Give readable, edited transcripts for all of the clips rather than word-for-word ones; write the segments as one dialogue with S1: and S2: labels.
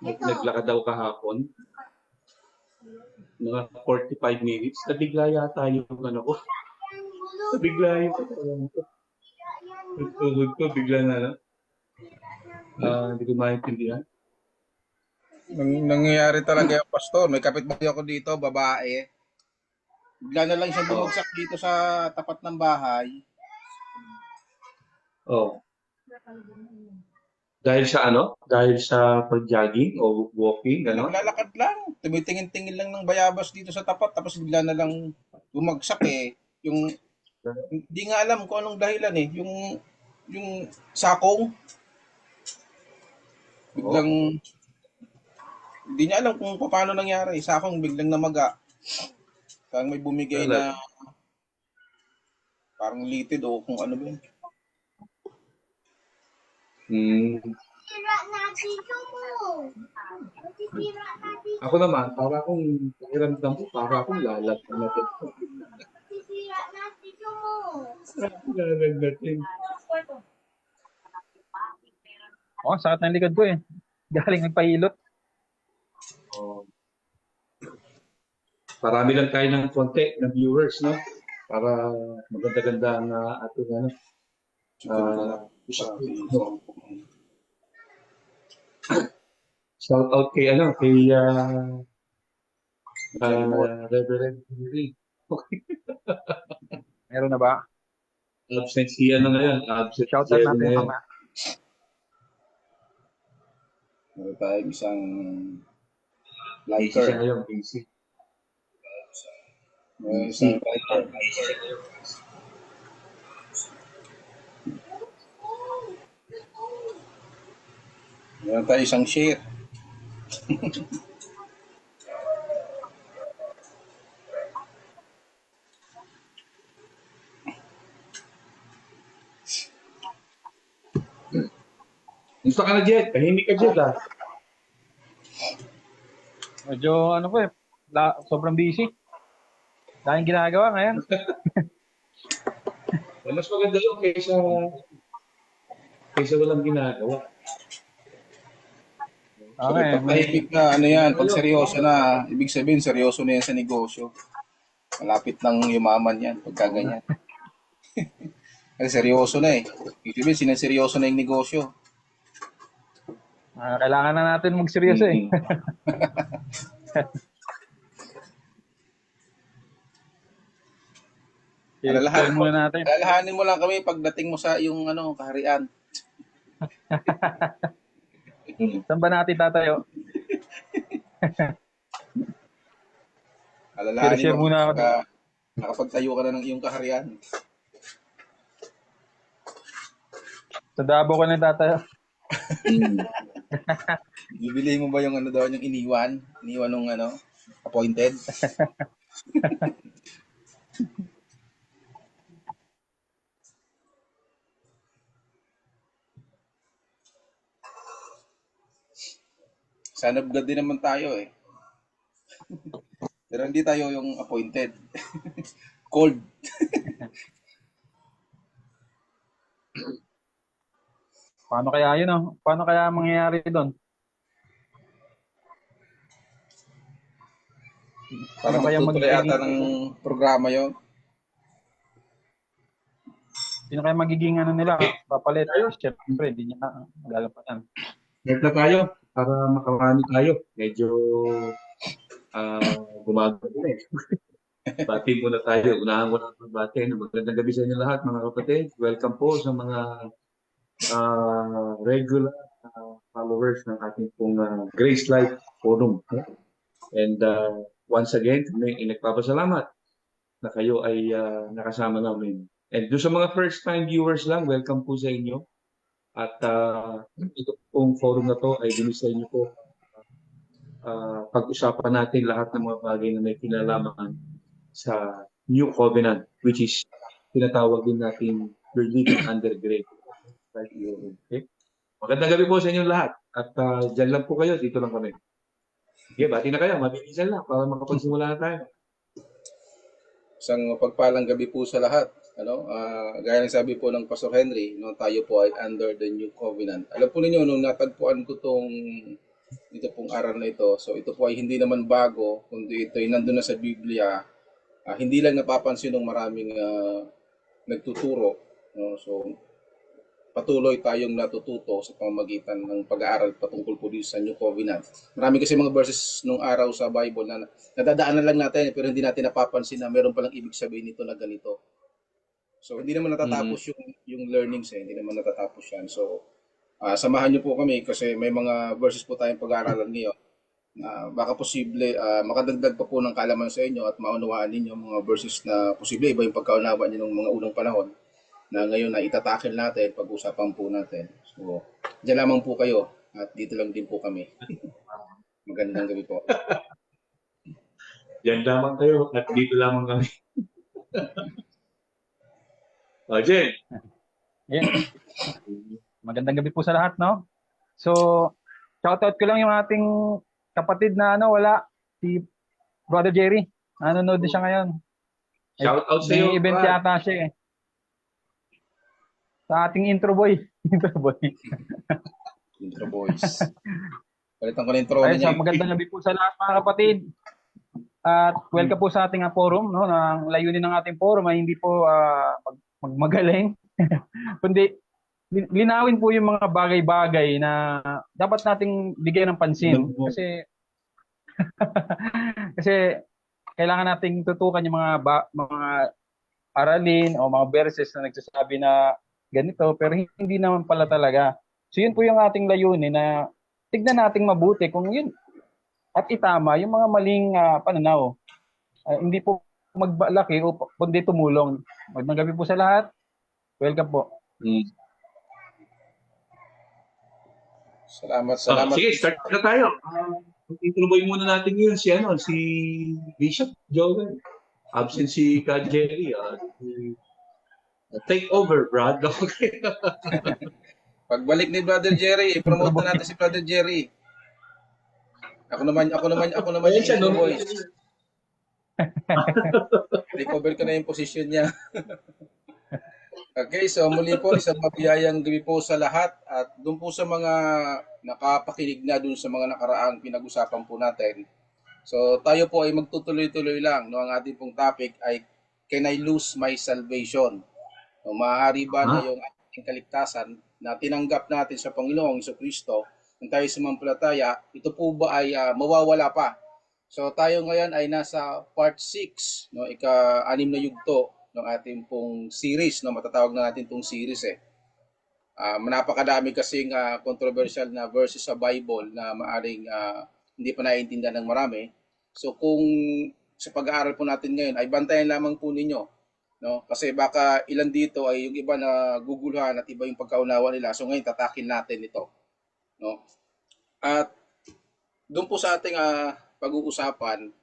S1: Naglakad ako kahapon, mga 45 minutes, nabigla yata yung ano ko. Nabigla yung katawan ko. Yung tuhod ko, bigla na lang. Hindi ko maintindihan.
S2: Nangyayari talaga yung pastor. May kapitbahay ako dito, babae. Bigla na lang siya bumagsak dito sa tapat ng bahay.
S1: Oh. Dahil sa ano? Dahil sa pag-jogging o walking, gano'n?
S2: Naglalakad lang. Tumitingin-tingin lang ng bayabas dito sa tapat. Tapos bigla na lang bumagsak eh. Yung, hindi nga alam kung anong dahilan eh. Yung sakong. Biglang, hindi niya alam kung paano nangyari. Sakong biglang namaga. Parang may bumigay na parang litid o kung ano ba yun.
S1: Ako naman, para akong pakiramdam ko, para akong lalagnatin ko. Lalagnatin.
S3: Oh, sakit ng likod ko eh. Galing nagpahilot.
S1: Oh. Parami lang tayo ng konti ng viewers, no? Para maganda-ganda ang ating ano. Shout out kay ano, kay Reverend Henry.
S3: Meron na ba?
S1: Absent si ano ngayon, absent
S3: Shout
S1: si
S3: out
S1: Jerry
S3: natin
S1: ngayon.
S3: mga.
S2: Meron tayong isang
S1: Busy
S2: liker.
S1: siya ngayon, busy.
S2: Isang liker. Meron tayong isang share.
S1: Gusto ka na, Jet? Tahimik ka, Jet, ah.
S3: Medyo ano po eh. Sobrang busy. Daming ginagawa ngayon.
S1: Mas maganda yun kaysa walang ginagawa.
S3: Okay.
S2: Tahimik na, ano yan, pag seryoso na, ibig sabihin, seryoso na yan sa negosyo. Malapit nang yumaman yan, pagka ganyan. Kasi seryoso na eh. Ibig sabihin, sinaseryoso na yung negosyo.
S3: Kailangan na natin magseryoso eh.
S2: Alalahanin
S3: muna natin.
S2: Alalahanin mo lang kami pagdating mo sa yung ano, kaharian.
S3: Saan ba natin tatayo?
S2: Alalahanin mo
S3: muna ako.
S2: nakapagtayo ka na ng iyong kaharian.
S3: Sa Davao ka na tatayo.
S2: Bibili mo ba yung ano daw, yung iniwan? Iniwan nung ano, appointed? Sana God din naman tayo eh. Pero hindi tayo yung appointed. Cold.
S3: Paano kaya yun oh? Paano kaya mangyayari doon?
S2: Para magtutuloy ata ng programa yon.
S3: Sino kaya magiging ano nila? Papalit. Siyempre, hindi niya magagampanan.
S1: Net na tayo para makarami tayo. Medyo gumagano na eh. Bati muna tayo. Unahan ko na magbati. Magandang gabi sa inyo lahat, mga kapatid. Welcome po sa mga regular followers ng ating pong Grace Life Forum. And once again, may nagpapasalamat na kayo ay nakasama namin. And doon sa mga first-time viewers lang, welcome po sa inyo. At ito pong forum na to ay binisa inyo po pag-usapan natin lahat ng mga bagay na may kinalaman sa New Covenant, which is tinatawag din natin we're living under grace. Okay? Magandang gabi po sa inyo lahat. At dyan lang po kayo, dito lang kami. Okay, bati na kayo, mabilisan lang para makapagsimula na tayo.
S2: Isang pagpalang gabi po sa lahat. Ano, gaya ng sabi po ng Pastor Henry, no, tayo po ay under the New Covenant. Alam po ninyo, nung natagpuan ko tong ito pong aral na ito. So ito po ay hindi naman bago, kundi ito ay nandun na sa Biblia. Hindi lang napapansin ng maraming nagtuturo. No? So patuloy tayong natututo sa pamamagitan ng pag-aaral patungkol po dito sa New Covenant. Marami kasi mga verses nung araw sa Bible na nadadaanan lang natin pero hindi natin napapansin na meron palang ibig sabihin nito na ganito. So hindi naman natatapos yung learnings hindi naman natatapos yan. So samahan niyo po kami kasi may mga verses po tayong pag-aaralan ngayon na baka posible makadagdag pa po ng kaalaman sa inyo at maunawaan ninyo mga verses na posible iba yung pagkaunawa niyo ng mga unang panahon na ngayon na itatakil natin, pag-usapan po natin. So, dyan lamang po kayo at dito lang din po kami. Magandang gabi po.
S1: Yan lamang kayo at dito lamang kami. Jen.
S3: Yeah. Magandang gabi po sa lahat, no? So, shoutout ko lang yung ating kapatid na wala, si Brother Jerry. Nanonood din siya ngayon.
S1: Shoutout sa iyo.
S3: May event yata siya eh. Sa ating intro boy. Intro
S2: boys. Palitan ko na intro
S3: Ayun,
S2: niya.
S3: so magandang gabi po sa lahat mga kapatid. At welcome po sa ating forum, no? Ang layunin ng ating forum ay hindi po magmagaling, kundi linawin po yung mga bagay-bagay na dapat nating bigyan ng pansin. Kasi kailangan nating tutukan yung mga aralin o mga verses na nagsasabi na ganito, pero hindi naman pala talaga. So yun po yung ating layunin na tignan nating mabuti kung yun at itama yung mga maling pananaw. Hindi po magbalaki o kundi tumulong. Magandang gabi po sa lahat. Welcome po.
S2: Salamat.
S1: Sige, start na tayo. Ituloy muna natin yun si Bishop Joel. Absent si Ka Jerry. Take over, Brad. Okay.
S2: Pagbalik ni Brother Jerry, promote na natin si Brother Jerry. Ako naman yung intro voice. Recover ko na yung position niya. Okay, so muli po isang mabiyayang gabi po sa lahat at doon po sa mga nakapakinig na doon sa mga nakaraang pinag-usapan po natin. So tayo po ay magtutuloy-tuloy lang. No, ang ating pong topic ay Can I Lose My Salvation? No, maaari ba na yung ating kaligtasan na tinanggap natin sa Panginoong Jesucristo kung tayo sumampalataya, ito po ba ay mawawala pa? So tayo ngayon ay nasa part 6, no, ika-6 na yugto ng ating pong series, no, matatawag na natin pong series napakadami kasing controversial na verses sa Bible na maaring hindi pa naiintindihan ng marami. So kung sa pag-aaral po natin ngayon ay bantayan lamang po ninyo, no? Kasi baka ilan dito ay yung iba na guguluhan at iba yung pagkaunawa nila. So ngayon tatakin natin ito, no? At doon po sa ating pag-uusapan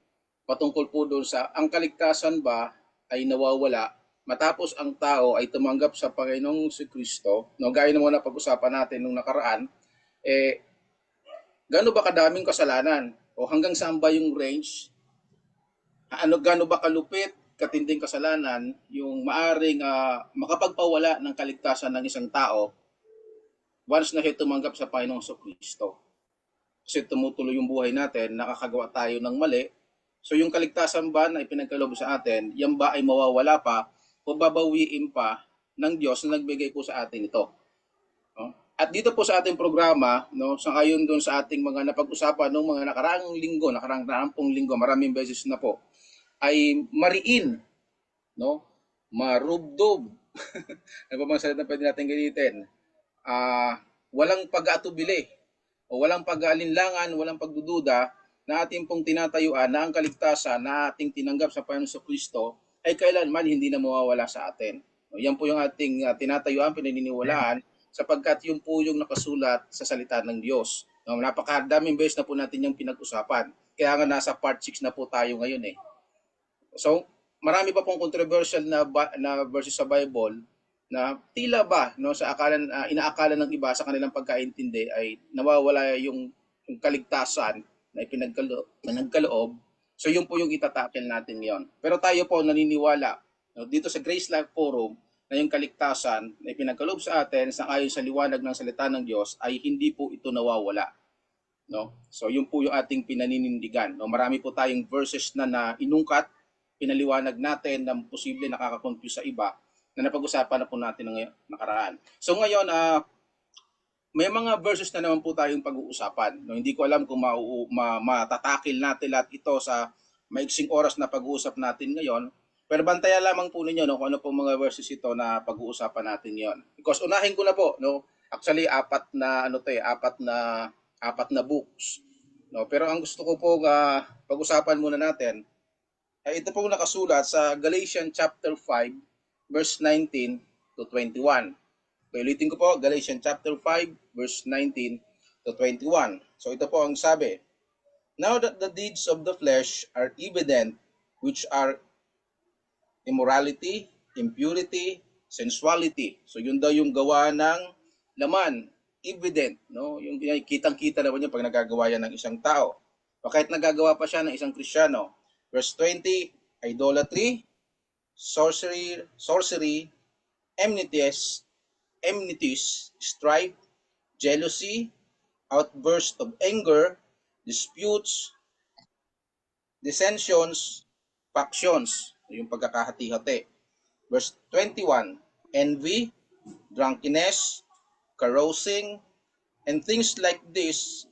S2: patungkol po doon sa ang kaligtasan ba ay nawawala matapos ang tao ay tumanggap sa Panginoong Jesucristo, no? Gaya ng mga napag-usapan natin nung nakaraan, gaano ba kadaming kasalanan? O hanggang saan ba yung range? Gaano ba kalupit, katinding kasalanan yung maaring makapagpawala ng kaligtasan ng isang tao once na siya tumanggap sa Panginoong Jesucristo? Kasi tumutuloy yung buhay natin, nakakagawa tayo ng mali. So yung kaligtasan ba na ipinagkaloob sa atin, yan ba ay mawawala pa o babawiin pa ng Diyos na nagbigay po sa atin ito? No? At dito po sa ating programa, no, sangayon doon sa ating mga napag-usapan ng mga nakaraang linggo, maraming beses na po, ay mariin, no, marubdob. Ano ba mga salita na pwede natin gamitin? Walang pag-aatubili o walang pag-aalinlangan, walang pagdududa na ating pong tinatayuan na ang kaligtasan na ating tinanggap sa Panginoon Jesucristo ay kailanman hindi na mawawala sa atin. Yan po yung ating tinatayuan, pinaniniwalaan, sapagkat yun po yung nakasulat sa salita ng Diyos. Napakadaming beses na po natin yung pinag-usapan. Kaya nga nasa part 6 na po tayo ngayon So, marami pa pong controversial na verses sa Bible na tila ba sa inaakala ng iba sa kanilang pagkaintindi ay nawawala yung kaligtasan na pinagkaloob. So yun po yung itatakil natin ngayon. Pero tayo po naniniwala dito sa Grace Life Forum na yung kaligtasan na ipinagkaloob sa atin sa ayon sa liwanag ng salita ng Diyos ay hindi po ito nawawala. no? So yun po yung ating pinaninindigan, no? Marami po tayong verses na inungkat, pinaliwanag natin na posible nakaka-confuse sa iba na napag-usapan na po natin ng nakaraan. So ngayon, may mga verses na naman po tayong pag-uusapan. No, hindi ko alam kung matatakil natin lahat ito sa maiksing oras na pag-uusap natin ngayon. Pero bantayan lamang po ninyo, no, kung ano po mga verses ito na pag-uusapan natin yon. Because unahin ko na po, no, actually apat na books. No, pero ang gusto ko po pag-usapan muna natin ay ito pong nakasulat sa Galatians chapter 5 verse 19 to 21. Ulitin ko po, Galatians chapter 5, verse 19 to 21. So ito po ang sabi, now that the deeds of the flesh are evident, which are immorality, impurity, sensuality. So yun daw yung gawa ng laman, evident, no? Yung kitang-kita naman yun pag nagagawa yan ng isang tao. O kahit nagagawa pa siya ng isang Kristiyano. Verse 20, idolatry, sorcery, enmities, strife, jealousy, outbursts of anger, disputes, dissensions, factions, yung pagkakahati-hati. Verse 21, envy, drunkenness, carousing, and things like this,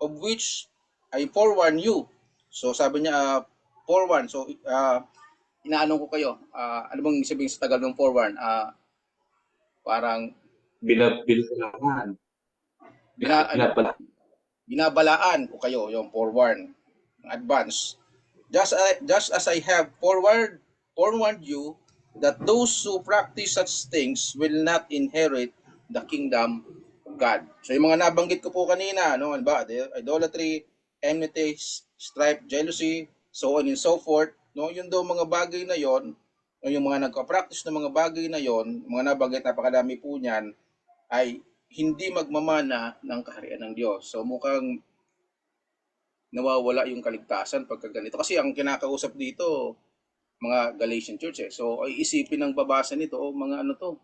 S2: of which I forewarn you. So sabi niya, forewarn. So inaano ko kayo, ano bang sabihin sa tagal ng forewarn? Parang
S1: Binabalaan.
S2: binabalaan ko kayo yung forewarn, advance. Just as I have forewarned you that those who practice such things will not inherit the kingdom of God. So yung mga nabanggit ko po kanina, no, ano ba? Idolatry, enmity, strife, jealousy, so on and so forth, no, yun daw mga bagay na yon, no, yung mga nagka-practice ng mga bagay na yon, mga nabanggit, napakadami po niyan, ay hindi magmamana ng kaharian ng Diyos. So mukhang nawawala yung kaligtasan pagka ganito. Kasi ang kinakausap dito, mga Galatian Church eh. So ay isipin ng babasa nito, mga ano to,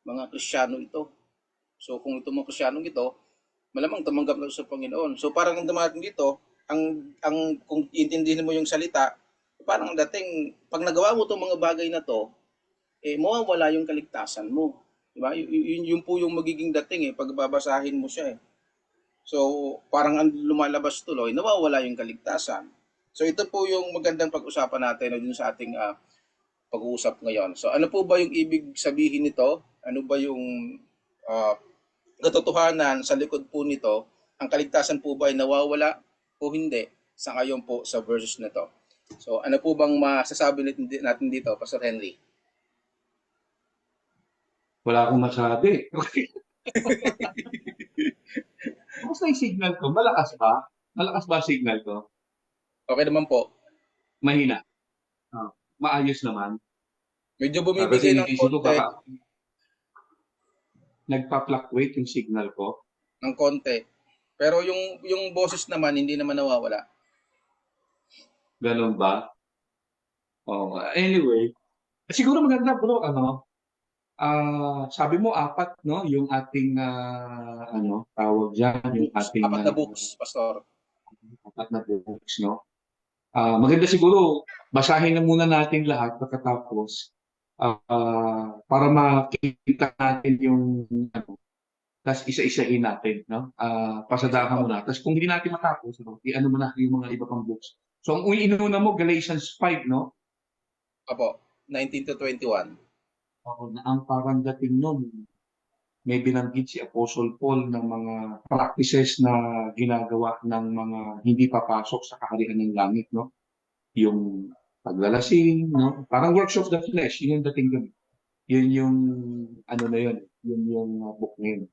S2: mga Kristiyano ito. So kung ito mga Kristiyano ito, malamang tumanggap na sa Panginoon. So parang dumating dito, ang kung intindihin mo yung salita, parang dating pag nagawa mo itong mga bagay na to, mawawala yung kaligtasan mo. Diba? Yun po yung magiging dating pag babasahin mo siya . So parang ang lumalabas tuloy, nawawala yung kaligtasan. So ito po yung magandang pag-usapan natin dun sa ating pag-uusap ngayon. So ano po ba yung ibig sabihin nito? Ano ba yung katotohanan sa likod po nito? Ang kaligtasan po ba ay nawawala o hindi sa ngayon po sa verses na to? So ano po bang masasabi natin dito, Pastor Henry?
S1: Wala akong masabi. Kamusta yung signal ko? Malakas ba? Malakas ba signal ko?
S2: Okay naman po.
S1: Mahina. Maayos naman.
S2: Medyo
S1: Kasi
S2: bumibigay ng
S1: inisip ko
S2: konti.
S1: Nagpa-fluctuate yung signal ko.
S2: Ng konti. Pero yung boses naman, hindi naman nawawala.
S1: Ganun ba? Oh, anyway, siguro maganda bro, sabi mo apat, no, yung ating tawag diyan, yung ating
S2: Apat na books, Pastor.
S1: apat na books, no. Maganda siguro basahin na muna natin lahat pagkatapos para makita natin yung tapos isa-isahin natin, no? Pasadahan mo na. Tapos kung hindi natin matapos, i-ano mo na yung mga iba pang books. So ang inuna mo Galatians 5, no?
S2: Apo, 19 to 21.
S1: Na ang parang dating nun, may binanggit si Apostle Paul ng mga practices na ginagawa ng mga hindi papasok sa kaharian ng langit, no? Yung paglalasing, no? Parang works of the flesh, yun yung dating dun. Yun yung, ano na yun, yun yung book na yun.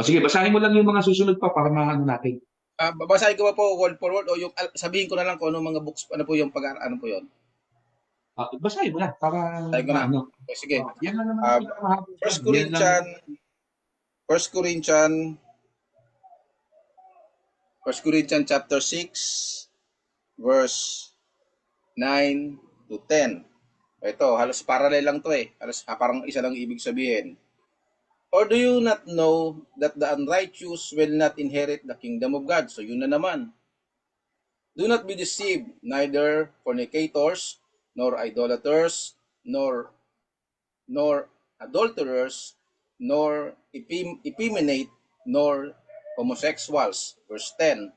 S1: Sige, basahin mo lang yung mga susunod pa para maano natin.
S2: Babasahin ko ba po word for word o yung sabihin ko na lang kung ano mga books, ano po yung ano po yun?
S1: Basahin mo na para
S2: Sabi ko na.
S1: ano.
S2: Okay, sige.
S1: Yan lang naman.
S2: 1 Corinthians chapter 6 verse 9 to 10. Ito, halos parallel lang to . Halos parang isa lang ibig sabihin. Or do you not know that the unrighteous will not inherit the kingdom of God? So yun na naman. Do not be deceived, neither fornicators, nor idolaters, nor adulterers, nor effeminate, nor homosexuals. Verse 10,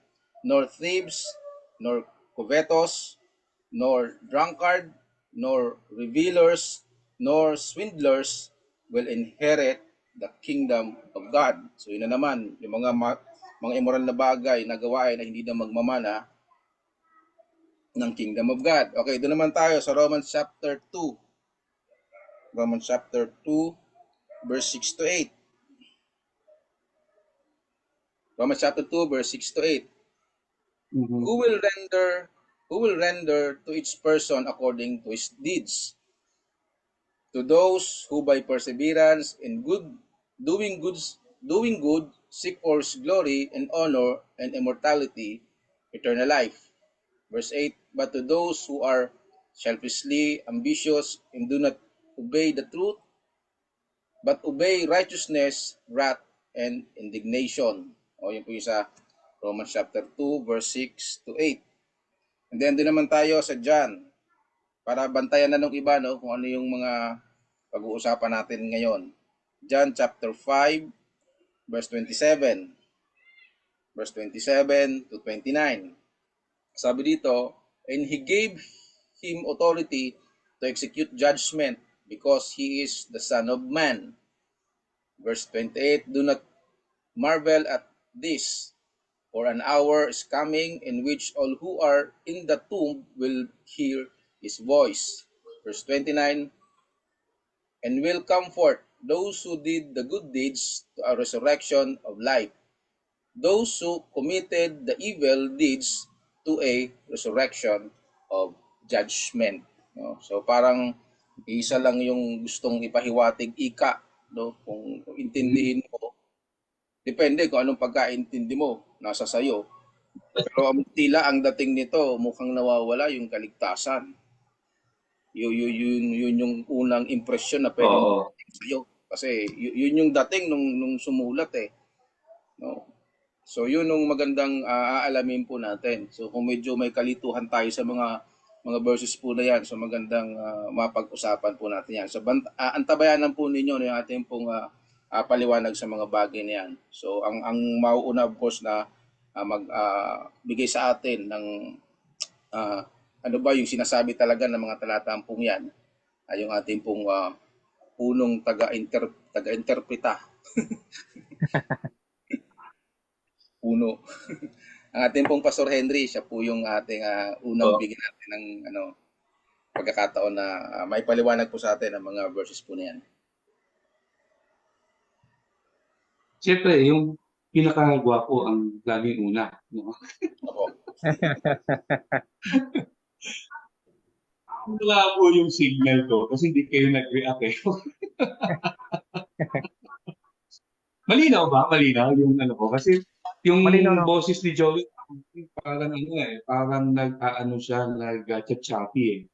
S2: nor thieves, nor covetous, nor drunkard, nor revilers, nor swindlers will inherit the kingdom of God. So yun na naman, yung mga immoral na bagay na gawain na hindi na magmamana ng kingdom of God. Okay, doon naman tayo sa Romans chapter 2. Romans chapter 2, verse 6 to 8. Romans chapter 2, verse 6 to 8.
S1: Mhm.
S2: Who will render to each person according to his deeds? To those who by perseverance in doing good seek for his glory and honor and immortality, eternal life. Verse 8, but to those who are selfishly ambitious and do not obey the truth, but obey righteousness, wrath, and indignation. O yun po yung sa Romans chapter 2, verse 6 to 8. And then doon naman tayo sa John, para bantayan na ng iba no, kung ano yung mga pag-uusapan natin ngayon. John chapter 5, verse 27. Verse 27 to 29. Sabi dito, and he gave him authority to execute judgment because he is the Son of Man. Verse 28, do not marvel at this, for an hour is coming in which all who are in the tomb will hear his voice. Verse 29, and will comfort those who did the good deeds to a resurrection of life, those who committed the evil deeds to a resurrection of judgment. No? So parang isa lang yung gustong ipahiwatig ika, no? Kung intindihin mo, depende kung anong pagkaintindi mo, nasa sayo. Pero tila ang dating nito, mukhang nawawala yung kaligtasan. Yun yung unang impresyon na pwede
S1: Oo.
S2: sa'yo. Kasi yun yung dating nung sumulat eh. No? So yun yung magandang aalamin po natin. So kung medyo may kalituhan tayo sa mga verses po na yan, so magandang mapag-usapan po natin yan. So antabayanan po ninyo yung ating pong paliwanag sa mga bagay na yan. So ang mauuna of course na magbigay sa atin ng ano ba yung sinasabi talaga ng mga talatampong yan ay yung ating pong punong taga-interpreta. Puno. Ang ating pong Pastor Henry, siya po yung ating unang bigyan natin ng pagkakataon na may paliwanag po sa atin ang mga verses po na yan.
S1: Siyempre, yung pinakagwapo ang laging una. No?
S2: Opo.
S1: Wala po yung signal ko kasi hindi kayo nag-react eh. Malinaw ba? Malinaw yung ano ko? Kasi yung
S3: Malinaw, no?
S1: boses ni Joey, parang ano eh, parang nag-ano siya, nag-chat-choppy eh.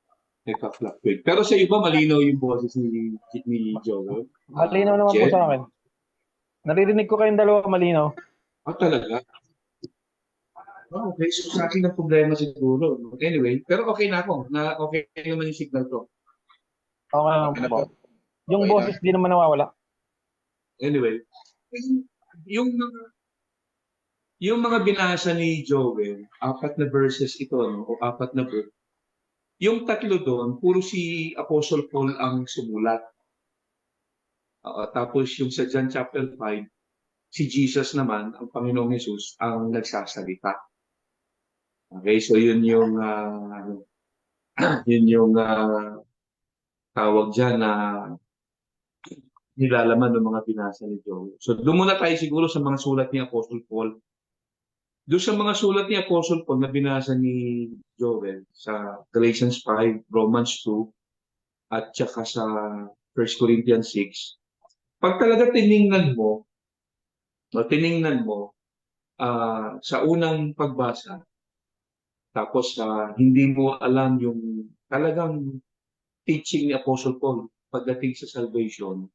S1: Nagka-fluctuate. Pero sa iba, malinaw yung boses ni Joey.
S3: Malinaw naman po
S1: Jen?
S3: sa akin. Naririnig ko kayong dalawa malinaw.
S1: Talaga? Oh, okay. So sa akin ang problema siguro. No? Anyway, pero okay na ako. Okay naman yung signal ko.
S3: Okay
S2: Okay
S3: naman
S2: na
S3: po.
S2: po.
S3: Yung
S2: Okay
S3: boses di naman nawawala.
S1: Anyway, yung mga binasa ni Joel, 4 na verses ito, no? O 4 na book. Yung tatlo doon, puro si Apostle Paul ang sumulat. Tapos yung sa John chapter 5, si Jesus naman, ang Panginoong Jesus, ang nagsasalita. Okay, so yun yung yun yung tawag dyan na nilalaman ng mga binasa ni Joel. So doon muna tayo siguro sa mga sulat ni Apostle Paul. Doon sa mga sulat ni Apostle Paul na binasa ni Joel sa Galatians 5, Romans 2, at saka sa 1 Corinthians 6, pag talaga tiningnan mo sa unang pagbasa, tapos hindi mo alam yung talagang teaching ni Apostle Paul pagdating sa salvation,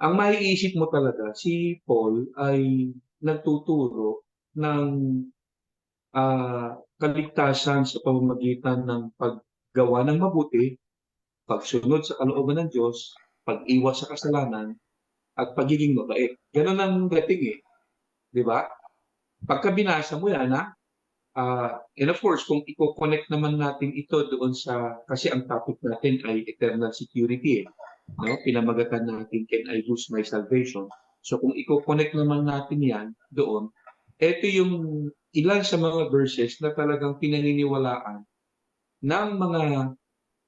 S1: ang maiisip mo talaga, si Paul ay nagtuturo ng kaligtasan sa pamamagitan ng paggawa ng mabuti, pagsunod sa kalooban ng Diyos, pag-iwas sa kasalanan, at pagiging mabait. Ganun ang dating eh. Di ba? Pagka binasa mo yan, and of course, kung i-connect naman natin ito doon sa, kasi ang topic natin ay eternal security eh. No? Pinamagatan natin, can I lose my salvation? So kung i-connect naman natin yan doon, ito yung ilan sa mga verses na talagang pinaniniwalaan ng mga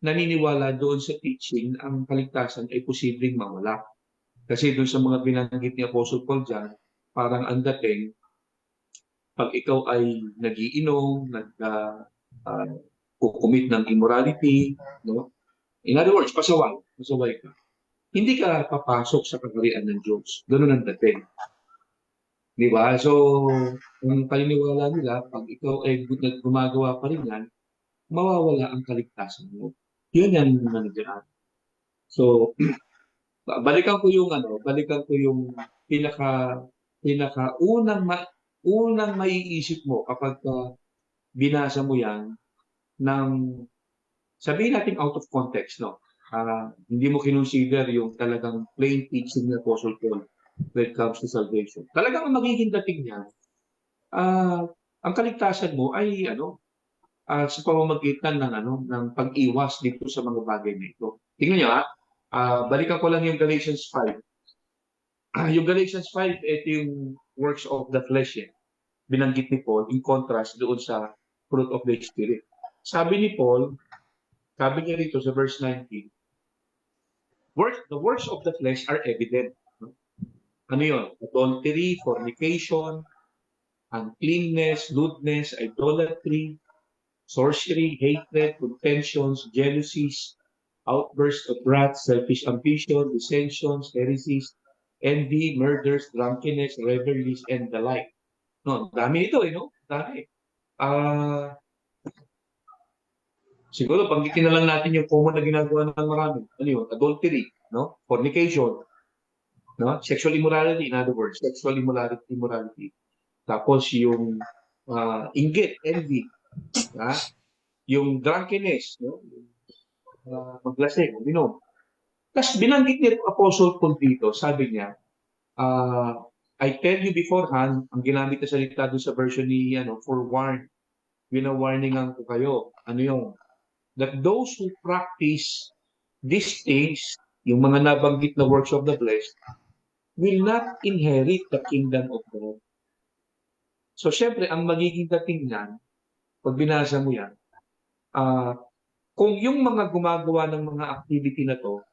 S1: naniniwala doon sa teaching na ang kaligtasan ay posibleng mawala. Kasi doon sa mga binanggit ni Apostle Paul dyan, parang ang dating, pag ikaw ay nagiinom, kukumit ng immorality, no? In other words, pasaway ka. Hindi ka papasok sa kaharian ng Diyos. Ganun ang dating. Di ba? So, ang paniniwala nila, pag ikaw ay gumagawa pa rin yan, mawawala ang kaligtasan mo. Yun yan nandiyan. So, balikan ko yung pinaka unang maiisip mo kapag binasa mo yan ng, sabihin natin out of context, no? Hindi mo kinonsider yung talagang plain teaching ng Apostle Paul when it comes to salvation. Talagang ang magiging dating niya, ang kaligtasan mo ay sa pamamagitan ng pag-iwas dito sa mga bagay na ito. Tingnan niyo balikan ko lang yung Galatians 5. Yung Galatians 5, ito yung works of the flesh binanggit ni Paul in contrast doon sa fruit of the Spirit. Sabi ni Paul, sabi niya rito sa verse 19, the works of the flesh are evident. Ano yun? Adultery, fornication, uncleanness, lewdness, idolatry, sorcery, hatred, contentions, jealousies, outbursts of wrath, selfish ambition, dissensions, heresies, envy, murders, drunkenness, revelries, and the like. No, dami ito no? Dami. Siguro banggitin na lang natin yung common na ginagawa ng marami. Ano yun? Adultery, no? Fornication, no? Sexual immorality, in other words, sexual immorality. Tapos yung inggit, envy, yung drunkenness, no? Maglasing, uminom. Tapos binanggit ni Apostle Paul dito, sabi niya, I tell you beforehand, ang ginamit na salita doon sa version ni forewarn, winawarningan ko kayo. Ano yung? That those who practice these things, yung mga nabanggit na works of the flesh, will not inherit the kingdom of God. So, syempre, ang magiging dating niyan, pag binasa mo yan, kung yung mga gumagawa ng mga activity na to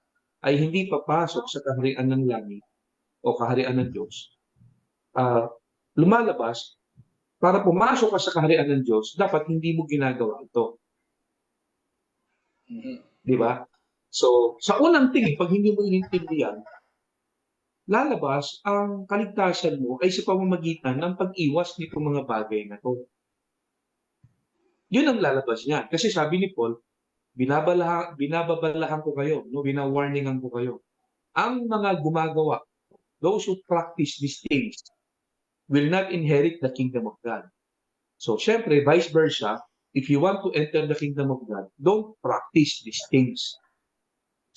S1: ay hindi papasok sa kaharian ng langit o kaharian ng Diyos, lumalabas, para pumasok ka sa kaharian ng Diyos, dapat hindi mo ginagawa ito. Di ba? So, sa unang tingin, pag hindi mo inintindihan, lalabas ang kaligtasan mo ay sa pamamagitan ng pag-iwas nito mga bagay na to. Yun ang lalabas niya. Kasi sabi ni Paul, binababalahan ko kayo, no? Binawarningan ko kayo. Ang mga gumagawa, those who practice these things, will not inherit the kingdom of God. So, syempre, vice versa, if you want to enter the kingdom of God, don't practice these things.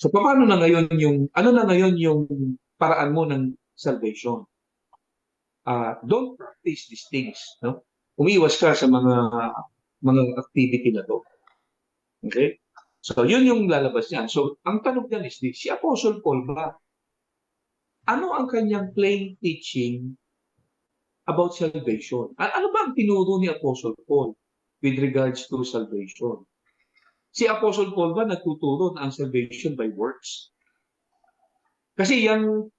S1: So, paano na ngayon yung paraan mo ng salvation? Don't practice these things. No? Umiwas ka sa mga activity na to. Okay? So, yun yung lalabas niyan. So, ang tanong niyan is this, si Apostle Paul ba, ano ang kanyang plain teaching about salvation? Ano ba ang tinuro ni Apostle Paul with regards to salvation? Si Apostle Paul ba nagtuturo na ang salvation by works? Kasi yung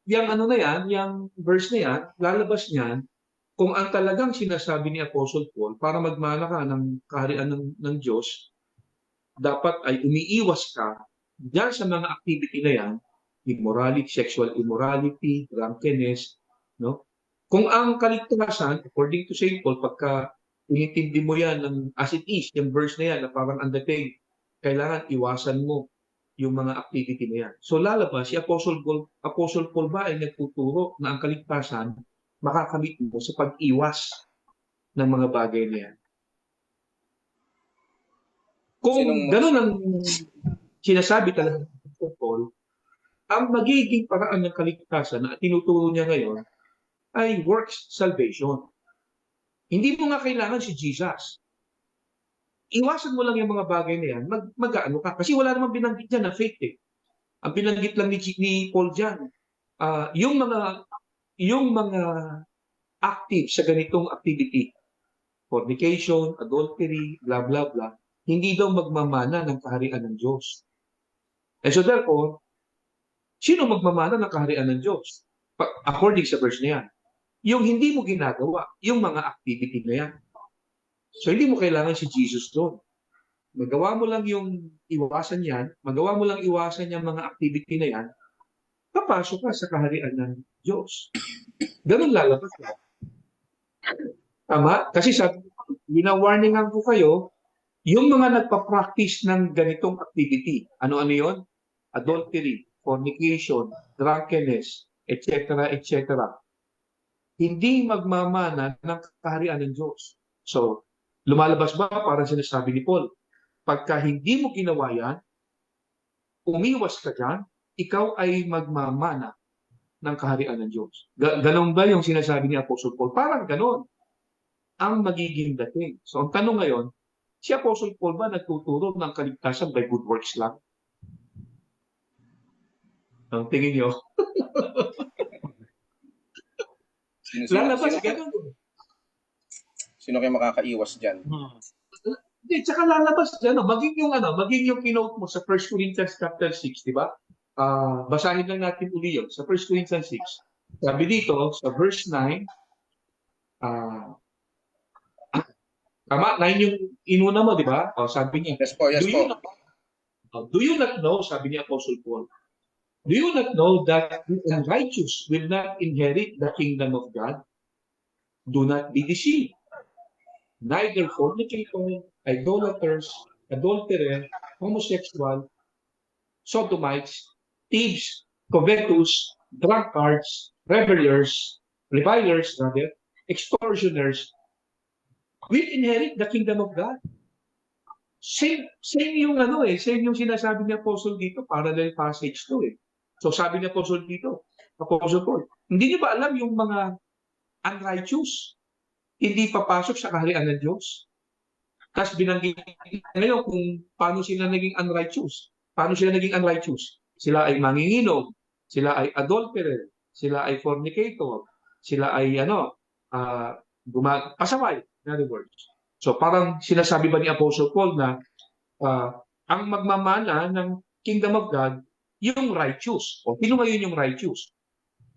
S1: verse na yan, lalabas niyan, kung ang talagang sinasabi ni Apostle Paul para magmana ka ng kaharian ng Diyos, dapat ay umiiwas ka dyan sa mga activity na yan, immorality, sexual immorality, drunkenness, no? Kung ang kaligtasan, according to St. Paul, pagka inintindi mo yan as it is, yung verse na yan, na parang ang dating, kailangan iwasan mo yung mga activity na yan. So lalabas, si Apostle Paul ba ay nagtuturo na ang kaligtasan makakamit mo sa pag-iwas ng mga bagay na yan. Kung
S2: Sinong-
S1: ganun ang sinasabi talaga ng Apostle Paul, ang magiging paraan ng kaligtasan na tinuturo niya ngayon ay works salvation. Hindi mo nga kailangan si Jesus. Iwasan mo lang yung mga bagay na yan, mag-ano ka. Kasi wala namang binanggit dyan na faith eh. Ang binanggit lang ni Paul dyan, yung mga active sa ganitong activity, fornication, adultery, blah, blah, blah, hindi daw magmamana ng kaharian ng Diyos. And so therefore, sino magmamana ng kaharian ng Diyos? According sa verse na yan, yung hindi mo ginagawa, yung mga activity na yan. So hindi mo kailangan si Jesus doon. Magawa mo lang yung iwasan yan, magawa mo lang iwasan yung mga activity na yan, papasok ka sa kaharian ng Diyos. Ganun lalabas ka. Tama? Kasi sabi ko, wina-warningan ko kayo, yung mga nagpa-practice ng ganitong activity, ano-ano yon? Adultery, fornication, drunkenness, etc., etc., hindi magmamana ng kaharian ng Diyos. So, lumalabas ba parang sinasabi ni Paul, pagka hindi mo ginawa yan, umiwas ka dyan, ikaw ay magmamana ng kaharian ng Diyos. Ganon ba yung sinasabi ni Apostle Paul? Parang ganon ang magiging dating. So, ang tanong ngayon, si Apostle Paul ba nagtuturo ng kaligtasan by good works lang? Ang tingin nyo? Lalabas ganon.
S2: Sino kayo makakaiwas dyan?
S1: Hindi, tsaka lalabas dyan, maging yung kinote mo sa 1 Corinthians chapter 6, di ba? Basahin lang natin uli yun. Sa 1 Corinthians 6, sabi dito, sa verse 9, tama, 9 yung inuna mo, di ba? Sabi niya,
S2: Yes po, yes po.
S1: do you not know, sabi ni Apostle Paul, do you not know that the unrighteous will not inherit the kingdom of God? Do not be deceived. Neither fornicator, idolaters, adulterers, homosexual, sodomites, thieves, covetous, drunkards, revilers, extortioners, will inherit the kingdom of God. Same yung same yung sinasabi ni Apostle dito, parallel passage to eh. So sabi ni Apostle dito, Apostle Paul, hindi niyo ba alam yung mga unrighteous, hindi papasok sa kaharian ng Diyos? Tapos binanggit ngayon kung paano sila naging unrighteous. Paano sila naging unrighteous? Sila ay manginginom, sila ay adulterer, sila ay fornicator, sila ay pasaway, in other words. So parang sinasabi ba ni Apostle Paul na ang magmamana ng kingdom of God, yung righteous. O sino ngayon yung righteous?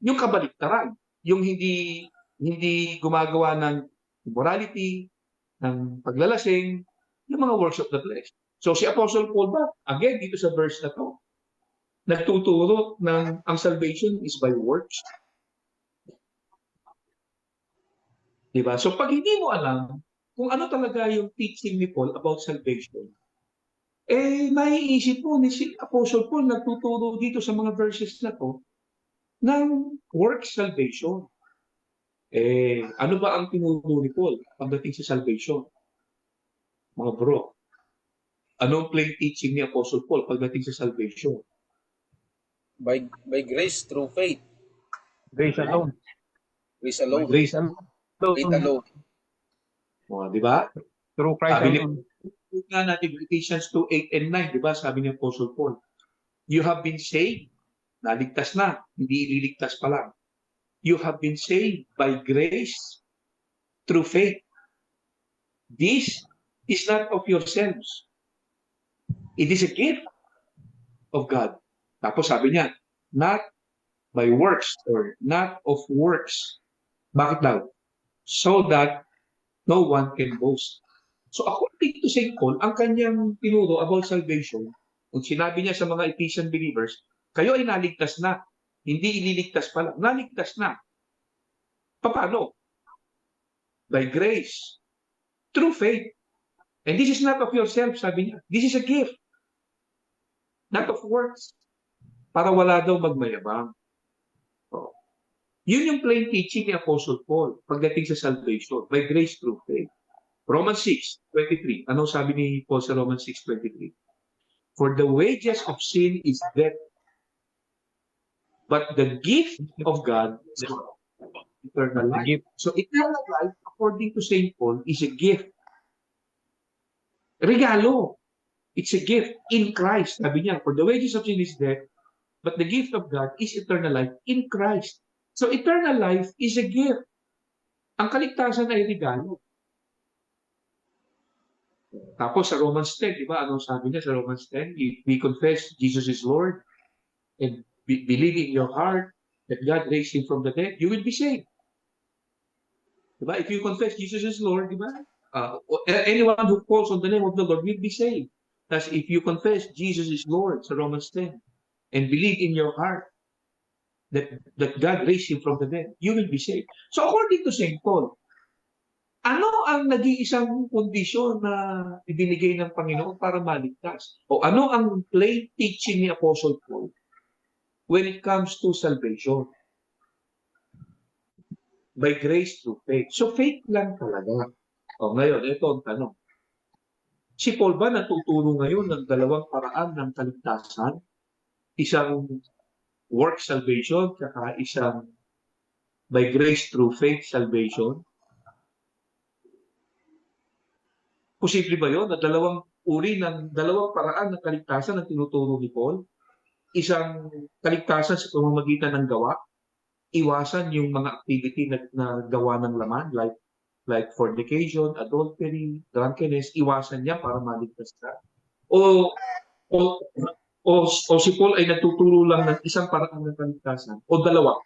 S1: Yung kabaliktaran. Yung hindi gumagawa ng immorality, ng paglalasing, yung mga works of the flesh. So si Apostle Paul ba, again dito sa verse na to, nagtuturo ng ang salvation is by works. Diba? So pag hindi mo alam kung ano talaga yung teaching ni Paul about salvation, maiisip mo ni si Apostle Paul nagtuturo dito sa mga verses na to ng works salvation. Ano ba ang tinuro ni Paul pagdating sa salvation? Mga bro, anong plain teaching ni Apostle Paul pagdating sa salvation?
S2: By grace through faith.
S3: Grace alone.
S2: Grace alone.
S1: Grace
S2: Faith alone.
S1: Di ba?
S3: Through Christ
S1: Sabi
S3: alone.
S1: nga natin, Ephesians 2:8 and 9, di ba? Sabi ni Apostle Paul, you have been saved. Naligtas na, hindi ililigtas pa lang. You have been saved by grace through faith. This is not of yourselves. It is a gift of God. Tapos sabi niya, not by works or not of works. Bakit daw? So that no one can boast. So according to St. Paul, ang kanyang tinuro about salvation, kung sinabi niya sa mga Ephesian believers, kayo ay naligtas na. Hindi ililigtas pa lang. Naligtas na. Paano? By grace. Through faith. And this is not of yourself, sabi niya. This is a gift. not of works, para wala daw magmayabang. So, yun yung plain teaching ni Apostle Paul pagdating sa salvation, by grace through faith. Romans 6:23. Ano sabi ni Paul sa Romans 6:23? For the wages of sin is death, but the gift of God is eternal
S3: The
S1: life.
S3: gift.
S1: So eternal life, according to St. Paul, is a gift. Regalo. It's a gift in Christ. Sabi niya, for the wages of sin is death, but the gift of God is eternal life in Christ. So eternal life is a gift. Ang kaligtasan ay regalo. Tapos sa Romans 10, di ba? Anong sabi niya sa Romans 10? If we confess Jesus is Lord and believe in your heart that God raised Him from the dead, you will be saved. Di ba? If you confess Jesus is Lord, di ba? Anyone who calls on the name of the Lord will be saved. Thus, if you confess Jesus is Lord sa Romans 10 and believe in your heart that God raised Him from the dead, you will be saved. So according to St. Paul, ano ang nag-iisang kondisyon na ibinigay ng Panginoon para maligtas? O ano ang plain teaching ni Apostle Paul when it comes to salvation? By grace through faith. So faith lang talaga. O ngayon, ito ang tanong. Si Paul ba natuturo ngayon ng dalawang paraan ng kaligtasan? Isang work salvation, kaya isang by grace through faith salvation? Posible ba yun na dalawang uri ng dalawang paraan ng kaligtasan ang tinuturo ni Paul? Isang kaligtasan sa pamamagitan ng gawa, iwasan yung mga activity na gawa ng laman, like fornication, adultery, drunkenness, iwasan niya para maligtas ka. O si Paul ay nagtuturo lang ng isang paraan ng kaligtasan, o dalawa.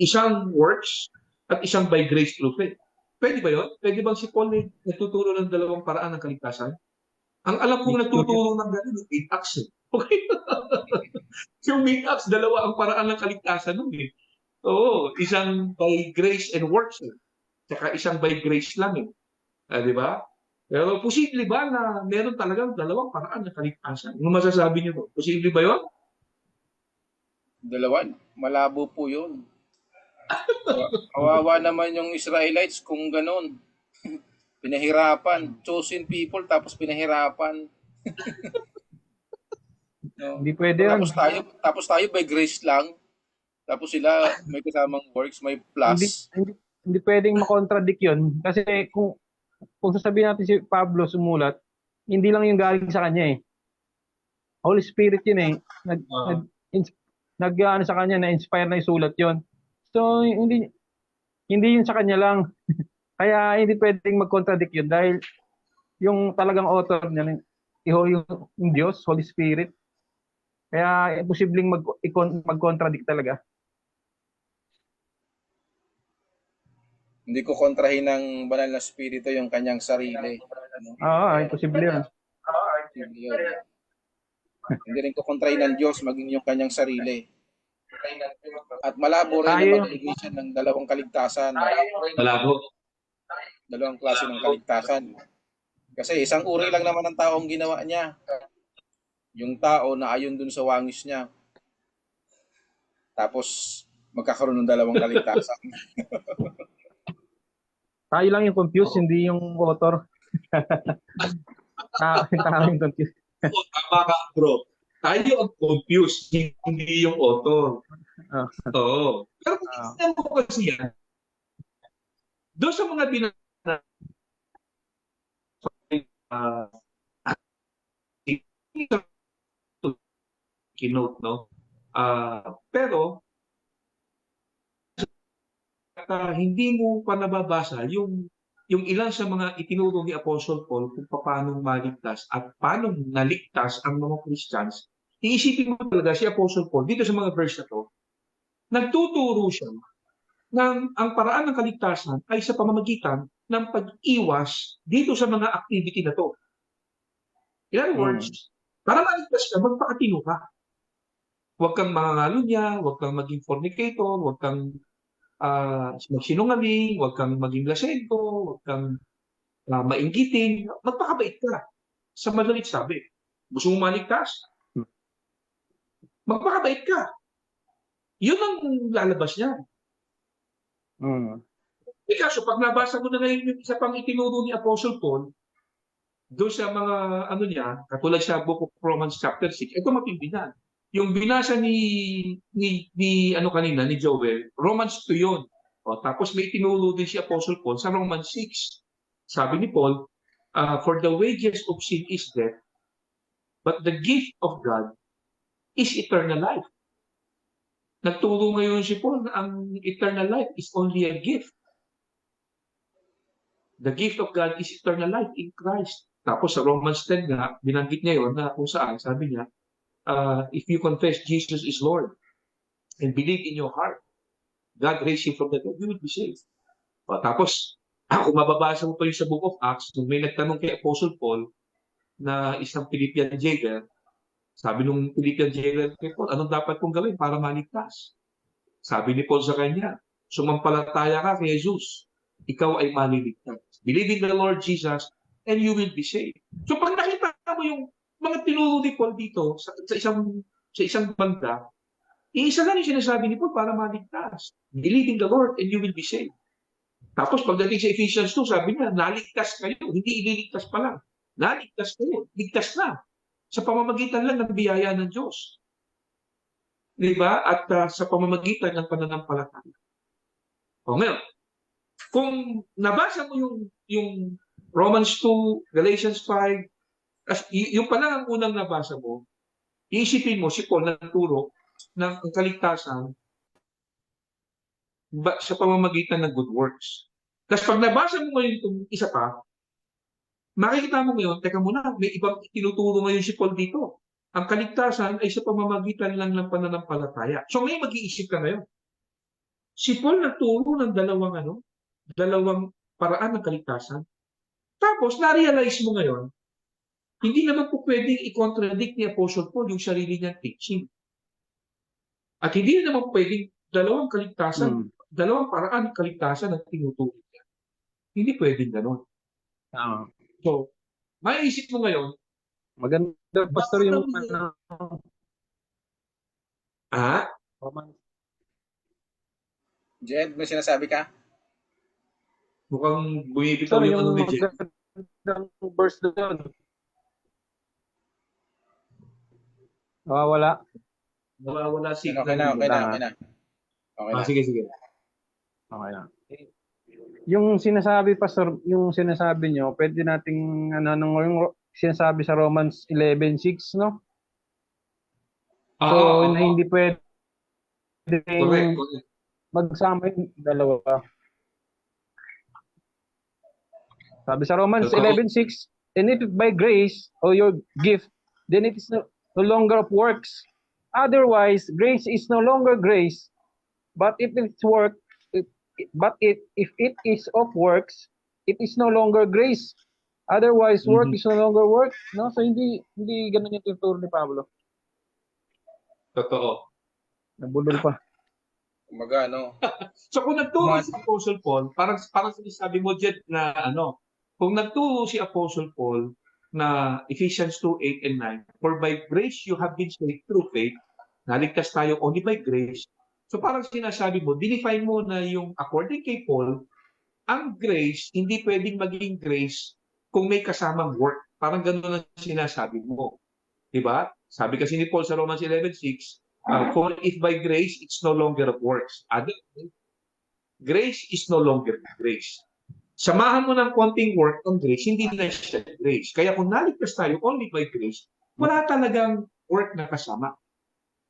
S1: Isang works at isang by grace through faith. Pwede ba yun? Pwede bang si Paul ay nagtuturo ng dalawang paraan ng kaligtasan? Ang alam kong nagtuturo ng gano'n yung 8 acts. Okay? Yung 8 acts, dalawa ang paraan ng kaligtasan nun eh. Oo, isang by grace and works. Saka isang by grace lang eh. Di ba? Pero posible ba na meron talagang dalawang paraan ng kaligtasan? Ano masasabi niyo po? Posible ba yun?
S2: Dalawa, malabo po yun. Kawawa naman yung Israelites kung ganun. Pinahirapan. Chosen people tapos pinahirapan. No.
S3: Hindi pwede yan.
S2: Tapos tayo by grace lang. Tapos sila may kasamang works, may plus.
S3: Hindi pwedeng makontradict yun. Kasi kung sasabihin natin si Pablo sumulat, hindi lang yung galing sa kanya eh. Holy Spirit yun eh. Ano sa kanya, na-inspire na isulat yun. So, hindi yun sa kanya lang. Kaya hindi pwedeng mag-contradict yun dahil yung talagang author niya, yung Diyos, Holy Spirit. Kaya imposibleng mag-contradict talaga.
S2: Hindi ko kontrahin ng banal na spirito yung kanyang sarili.
S3: Oo, imposible yun.
S2: Hindi rin ko kontrahin ng Diyos maging yung kanyang sarili. At malabo rin ang mag-ignition ng dalawang kaligtasan.
S1: Malabo.
S2: Dalawang klase ng kaligtasan. Kasi isang uri lang naman ng taong ginawa niya. Yung tao na ayon dun sa wangis niya. Tapos magkakaroon ng dalawang kaligtasan.
S3: Tayo lang yung confused, hindi yung author. Tayo yung confused.
S1: Tama ka, bro. Tayo ang confused, hindi yung author. Oo. Pero kung mo kasi yan, doon sa mga keynote, no? Pero hindi mo pa nababasa yung ilan sa mga itinuro ni Apostle Paul kung paano maligtas at paano naligtas ang mga Christians. Iisipin mo talaga si Apostle Paul dito sa mga verse na to, nagtuturo siya ng ang paraan ng kaligtasan ay sa pamamagitan ng pag-iwas dito sa mga activity na to. In other words, para maligtas ka, magpakatino ka. Huwag kang mangangalunya, huwag kang maging fornicator, huwag kang magsinungaling, huwag kang maging lasento, huwag kang mainggitin, magpakabait ka. Sa madalit sabi, gusto mo maligtas? magpakabait ka. Yun ang lalabas niya.
S3: Mm.
S1: Kaso pag nabasa ko na ngayon yung isa pang itinuro ni Apostle Paul, doon sa mga ano niya, katulad sa Book of Romans chapter 6, ito matindi na. Yung binasa ni ano kanina, ni Joel, Romans 2 yun. O, tapos may itinuro din si Apostle Paul sa Romans 6. Sabi ni Paul, for the wages of sin is death, but the gift of God is eternal life. Nagturo ngayon si Paul na ang eternal life is only a gift. The gift of God is eternal life in Christ. Tapos sa Romans 10 nga, binanggit niya yun na kung saan, sabi niya, if you confess Jesus is Lord and believe in your heart, God raised him from the dead, you will be saved. Tapos, kung mababasa mo pa yung sa Book of Acts, nung may nagtanong kay Apostle Paul na isang Philippian jailer, sabi nung Philippian jailer kay Paul, anong dapat kong gawin para maligtas? Sabi ni Paul sa kanya, sumampalataya ka kay Jesus, ikaw ay maliligtas. Believe in the Lord Jesus and you will be saved. So pag nakita mo yung mga tinuro ni Paul dito sa isang banda, iisa lang yung sinasabi ni Paul para maligtas. Believe in the Lord and you will be saved. Tapos pagdating sa Ephesians 2, sabi niya, naligtas kayo, hindi ililigtas pa lang. Naligtas kayo, ligtas na. Sa pamamagitan lang ng biyaya ng Diyos. Diba? At sa pamamagitan ng pananampalataya. O ngayon, kung nabasa mo yung Romans 2, Galatians 5, yung pala ang unang nabasa mo, iisipin mo si Paul nagturo ng kaligtasan sa pamamagitan ng good works. Tapos pag nabasa mo ngayon itong isa pa, makikita mo ngayon, teka muna, may ibang tinuturo ngayon si Paul dito. Ang kaligtasan ay sa pamamagitan lang ng pananampalataya. So ngayon mag-iisip ka ngayon. Si Paul nagturo ng dalawang paraan ng kaligtasan. Tapos, na-realize mo ngayon, hindi naman po pwedeng i-contradict ni Apostle Paul yung sarili niyang teaching. At hindi naman pwedeng dalawang paraan ng kaligtasan ang tinuturo niya. Hindi pwedeng gano'n. So, maiisip mo ngayon,
S3: Maganda, Pastor, yung
S2: Jed, may sinasabi ka?
S1: mukhang bumibitaw
S3: Pastor,
S1: yung ano ni Jen.
S3: magandang verse doon. Wala.
S1: Nawawala si
S2: Okay na. Okay na.
S1: sige.
S3: Okay na. Yung sinasabi, Pastor, yung sinasabi nyo, pwede nating, yung sinasabi sa Romans 11:6, no? So, na hindi pwede
S1: Correct.
S3: magsama yung dalawa. Sabi sa Romans
S1: Totoo.
S3: 11:6, and if by grace or your gift, then it is no longer of works. Otherwise, grace is no longer grace. But if it's if it is of works, it is no longer grace. Otherwise, work is no longer work. No, so hindi ganun yung tuturo ni Pablo.
S1: Totoo.
S3: Nabulol pa.
S2: Kumaga, no?
S1: So kung nagturo si Apostle Paul, parang sinasabi mo, Jet, na kung nagturo si Apostle Paul na Ephesians 2:8 and 9, for by grace you have been saved through faith, naligtas tayo only by grace. So parang sinasabi mo, dinefine mo na yung according kay Paul, ang grace, hindi pwedeng maging grace kung may kasamang work. Parang gano'n ang sinasabi mo. Diba? Sabi kasi ni Paul sa Romans 11:6, for if by grace, it's no longer of works. Grace is no longer grace. Samahan mo ng konting work on grace, hindi na siya grace. Kaya kung naligtas tayo only by grace, wala talagang work na kasama.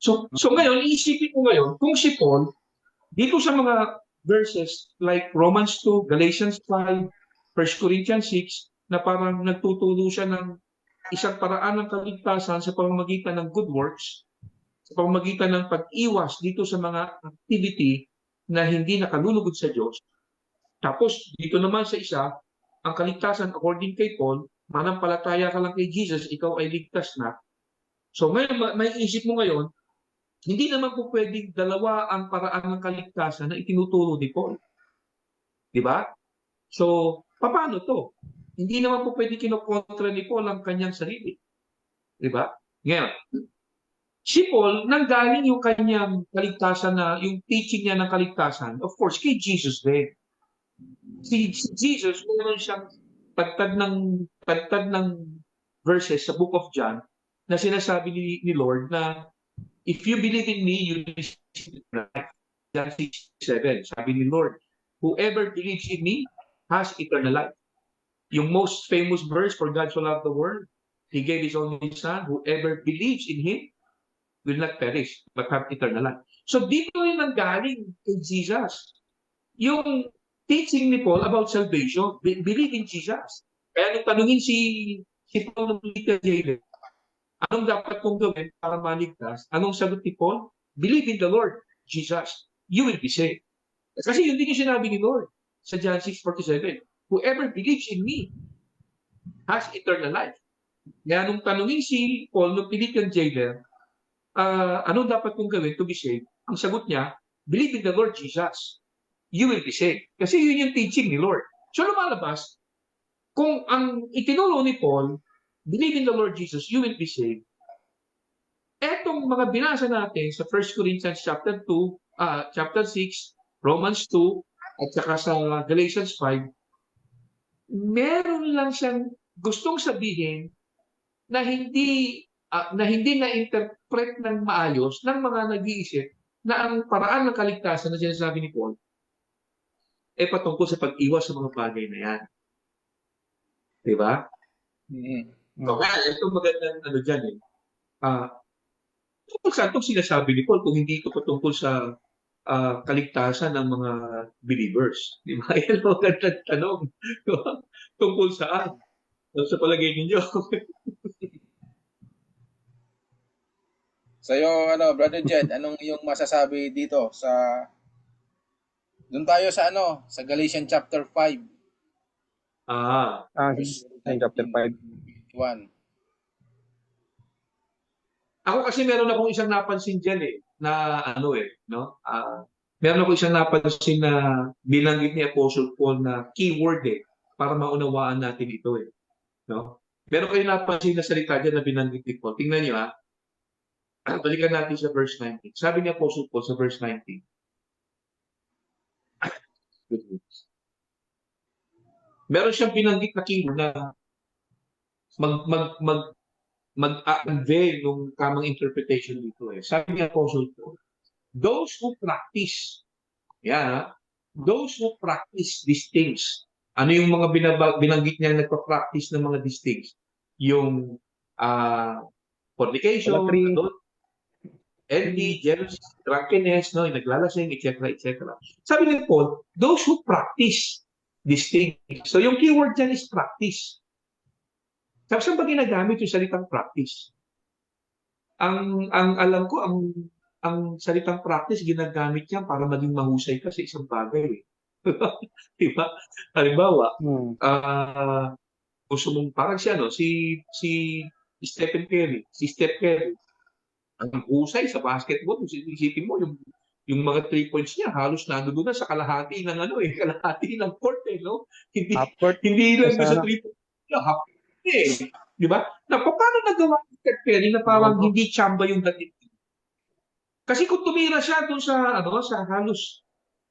S1: So ngayon, iisipin mo ngayon, kung si Paul, dito sa mga verses like Romans 2, Galatians 5, 1 Corinthians 6, na parang nagtuturo siya ng isang paraan ng kaligtasan sa pamamagitan ng good works, sa pamamagitan ng pag-iwas dito sa mga activity na hindi nakalulugod sa Diyos. Tapos, dito naman sa isa, ang kaligtasan according kay Paul, manampalataya ka lang kay Jesus, ikaw ay ligtas na. So ngayon, may isip mo ngayon, hindi naman po pwedeng dalawa ang paraan ng kaligtasan na itinuturo ni Paul. Di ba? So, paano to? Hindi naman po pwedeng kinokontra ni Paul ang kanyang sarili. Di ba? Ngayon, Si Paul, nanggaling yung kanyang kaligtasan na, yung teaching niya ng kaligtasan, of course, kay Jesus din. Si Jesus, meron siyang tagtad ng verses sa Book of John na sinasabi ni Lord na if you believe in me, you will receive life. John 6:7, sabi ni Lord, whoever believes in me has eternal life. Yung most famous verse, for God so loved the world, He gave His only Son, whoever believes in Him will not perish, but have eternal life. So dito rin nanggaling kay Jesus. Yung teaching ni Paul about salvation, believe in Jesus. Kaya nung tanungin si Paul ng jailer, anong dapat kong gawin para maligtas? Anong sagot ni Paul? Believe in the Lord Jesus. You will be saved. Kasi yun din yung sinabi ni Lord sa John 6:47. Whoever believes in me has eternal life. Kaya nung tanungin si Paul, nung pilit yung jailer, anong dapat kong gawin to be saved? Ang sagot niya, believe in the Lord Jesus. You will be saved. Kasi yun yung teaching ni Lord. So lumalabas, kung ang itinuro ni Paul, believe in the Lord Jesus, you will be saved. Etong mga binasa natin sa 1 Corinthians chapter 2, chapter 6, Romans 2, at saka sa Galatians 5, meron lang siyang gustong sabihin na hindi na-interpret ng maayos ng mga nag-iisip na ang paraan ng kaligtasan na sinasabi ni Paul ay patungkol sa pag-iwas sa mga bagay na yan. Diba? So, ito magandang ano dyan eh. Tungkol sa itong sinasabi ni Paul kung hindi ito patungkol sa kaligtasan ng mga believers. Di ba? Yan ang magandang tanong. Tungkol saan? Sa palagay ninyo.
S2: So yung Brother Jed, anong yung masasabi dito sa doon tayo sa sa Galatians chapter 5.
S3: Verse chapter 5.
S2: 1.
S1: Ako kasi meron akong isang napansin dyan na no? Meron akong isang napansin na binanggit ni Apostle Paul na keyword para maunawaan natin ito no? Meron kayo napansin na salita dyan na binanggit ni Paul. Tingnan niyo balikan natin sa verse 19. Sabi ni Apostle Paul sa verse 19. Meron siyang binanggit na keyword na mag-unveil ng tamang interpretation dito Sabi ni Apostle Paul, those who practice these things. Ano yung mga binanggit niya nagpa-practice ng mga these things? Yung fornication, envy, jealousy, drunkenness, yung naglalasing, etc., etc. Sabi ni Paul, those who practice these things. So yung keyword dyan is practice. Saan ba ginagamit yung salitang practice? Ang alam ko, ang salitang practice, ginagamit yan para maging mahusay ka sa isang bagay. Diba? Halimbawa, gusto mong parang si Stephen Curry, si Steph Curry, ang husay sa basketball, isipin mo, yung mga 3 points niya, halos nandoon na sa kalahati ng kalahati ng court no? Hindi lang sa 3 points, half di ba? Na paano nagawa ni Steph Curry na parang hindi tsamba yung dating? Kasi kung tumira siya doon sa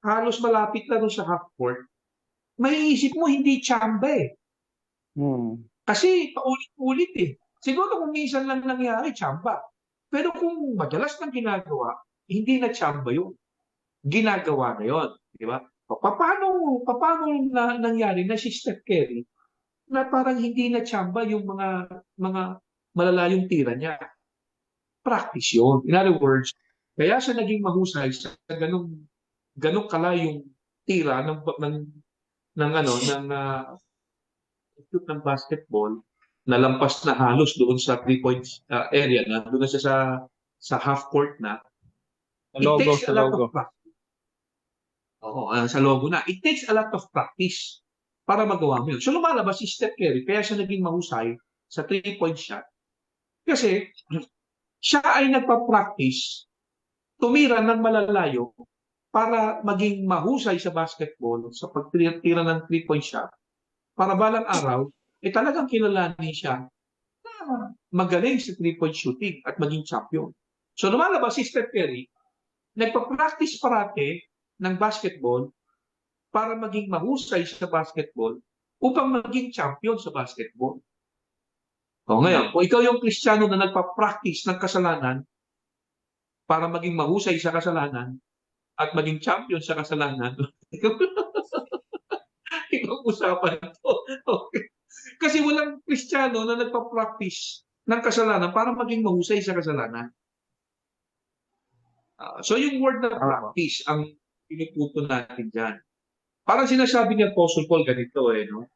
S1: halos malapit na doon sa half court, maiisip mo hindi tsamba Kasi paulit-ulit Siguro kung minsan lang nangyari, tsamba. Pero kung madalas nang ginagawa, hindi na tsamba yun. Ginagawa na yun. Di ba? Paano nangyari na si Steph Curry na parang hindi na tsamba yung mga malalayong tira niya? Practice yun. In other words, kaya siya naging mahusay sa ganong kalayong tira ng basketball na lampas na halos doon sa 3-point area na doon na siya sa half court na.
S3: Sa logo.
S1: Sa logo na. It takes a lot of practice para magawa mo yun. So lumalabas si Steph Curry, kaya siya naging mahusay sa 3-point shot. Kasi siya ay nagpa-practice tumira ng malalayo para maging mahusay sa basketball sa pagtira ng 3-point shot. Para balang araw, talagang kilalanin siya na magaling sa 3-point shooting at maging champion. So lumalabas si Steph Curry, nagpa-practice parate ng basketball para maging mahusay sa basketball upang maging champion sa basketball. O ngayon, kung ikaw yung Kristiyano na nagpa-practice ng kasalanan para maging mahusay sa kasalanan at maging champion sa kasalanan, ibang usapan to. Okay. Kasi walang Kristiyano na nagpa-practice ng kasalanan para maging mahusay sa kasalanan. So yung word na practice ang pinuputo natin dyan. Parang sinasabi ni Apostle Paul ganito no?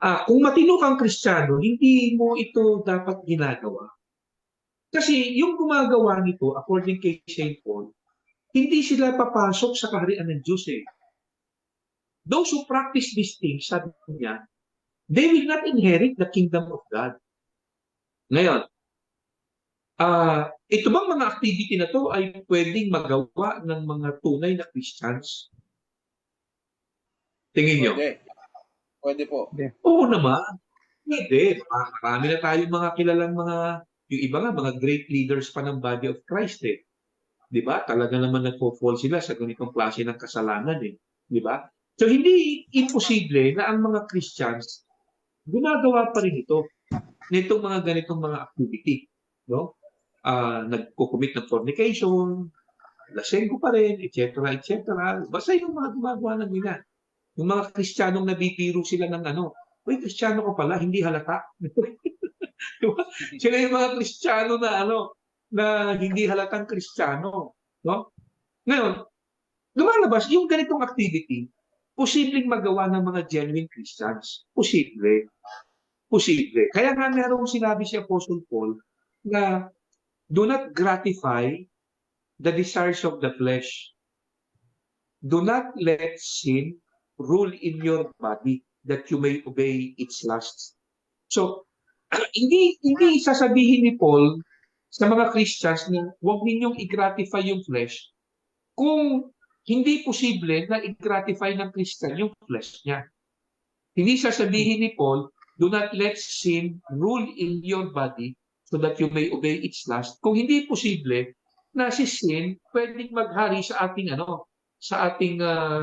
S1: Kung matino kang Kristiyano, hindi mo ito dapat ginagawa. Kasi yung gumagawa nito, according kay St. Paul, hindi sila papasok sa kaharian ng Diyos eh. Those who practice these things, sabi niya, they will not inherit the kingdom of God. Ngayon, ito bang mga activity na to ay pwedeng magawa ng mga tunay na Christians? Tingin nyo?
S2: Pwede po.
S1: Oo naman. Pwede. Marami na tayong mga kilalang yung iba nga, mga great leaders pa ng body of Christ eh. Di ba? Talaga naman nagpo-fall sila sa ganitong klase ng kasalanan eh. Di ba? So hindi imposible na ang mga Christians gumagawa pa rin ito nitong mga ganitong mga activity. No? Nagko-commit ng fornication, lasenggo pa rin, etc. etc. Basta yung mga gumagawa ng nila. Yung mga Kristiyanong nabibiro sila ng uy, Kristiyano ko pala, hindi halata. Sila yung mga Kristiyano na hindi halatang Kristiyano. No? Ngayon, lumalabas, yung ganitong activity, posibleng magawa ng mga genuine Christians. Posible. Posible. Kaya nga merong sinabi si Apostle Paul na do not gratify the desires of the flesh. Do not let sin rule in your body that you may obey its lusts. So, hindi sasabihin ni Paul sa mga Christians na huwag ninyong i-gratify yung flesh kung hindi posible na i-gratify ng Christian yung flesh niya. Hindi sasabihin ni Paul, do not let sin rule in your body so that you may obey its lust. Kung hindi posible na si sin pwedeng maghari sa ating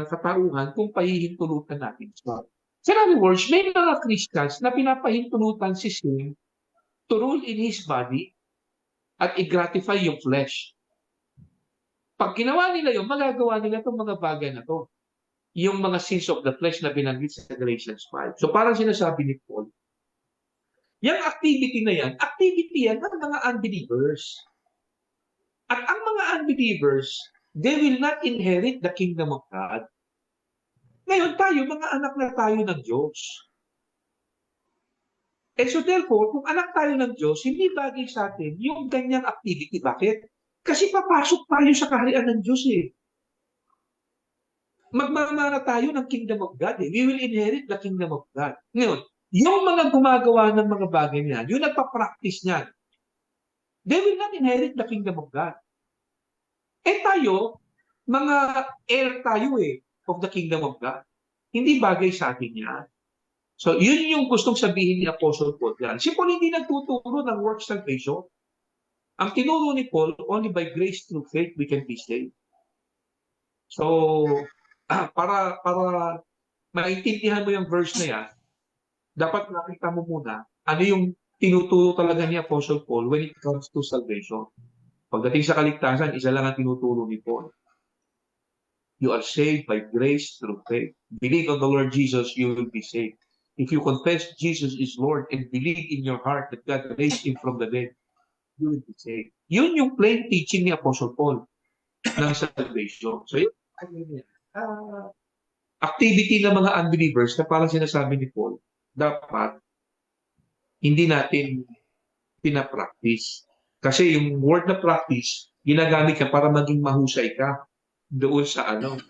S1: katauhan kung pahihintulutan natin. So, in other words, may mga Christians na pinapahintulutan si sin to rule in his body at i-gratify yung flesh. Pag ginawa nila yun, magagawa nila itong mga bagay na to. Yung mga sins of the flesh na binanggit sa Galatians 5. So parang sinasabi ni Paul, yung activity na yan, activity yan ng mga unbelievers. At ang mga unbelievers, they will not inherit the kingdom of God. Ngayon tayo, mga anak na tayo ng Diyos. And so therefore, kung anak tayo ng Diyos, hindi bagay sa atin yung ganyang activity. Bakit? Kasi papasok tayo sa kaharian ng Diyos eh. Magmamana tayo ng kingdom of God eh. We will inherit the kingdom of God. Ngayon, yung mga gumagawa ng mga bagay niyan, yung nagpa-practice niyan, they will not inherit the kingdom of God. Eh tayo, mga heir tayo eh, of the kingdom of God. Hindi bagay sa atin yan. So, yun yung gustong sabihin ni Apostle Paul yan. Si Paul hindi nagtuturo ng works salvation. Ang tinuro ni Paul, only by grace through faith we can be saved. So, para maintindihan mo yung verse na yan, dapat nakita mo muna ano yung tinuturo talaga ni Apostle Paul when it comes to salvation. Pagdating sa kaligtasan, isa lang ang tinuturo ni Paul. You are saved by grace through faith. Believe on the Lord Jesus, you will be saved. If you confess Jesus is Lord and believe in your heart that God raised Him from the dead, you will be saved. Yun yung plain teaching ni Apostle Paul ng salvation. So yun, activity ng mga unbelievers na parang sinasabi ni Paul, dapat hindi natin pinapractice. Kasi yung word na practice, ginagamit ka para maging mahusay ka doon sa ano.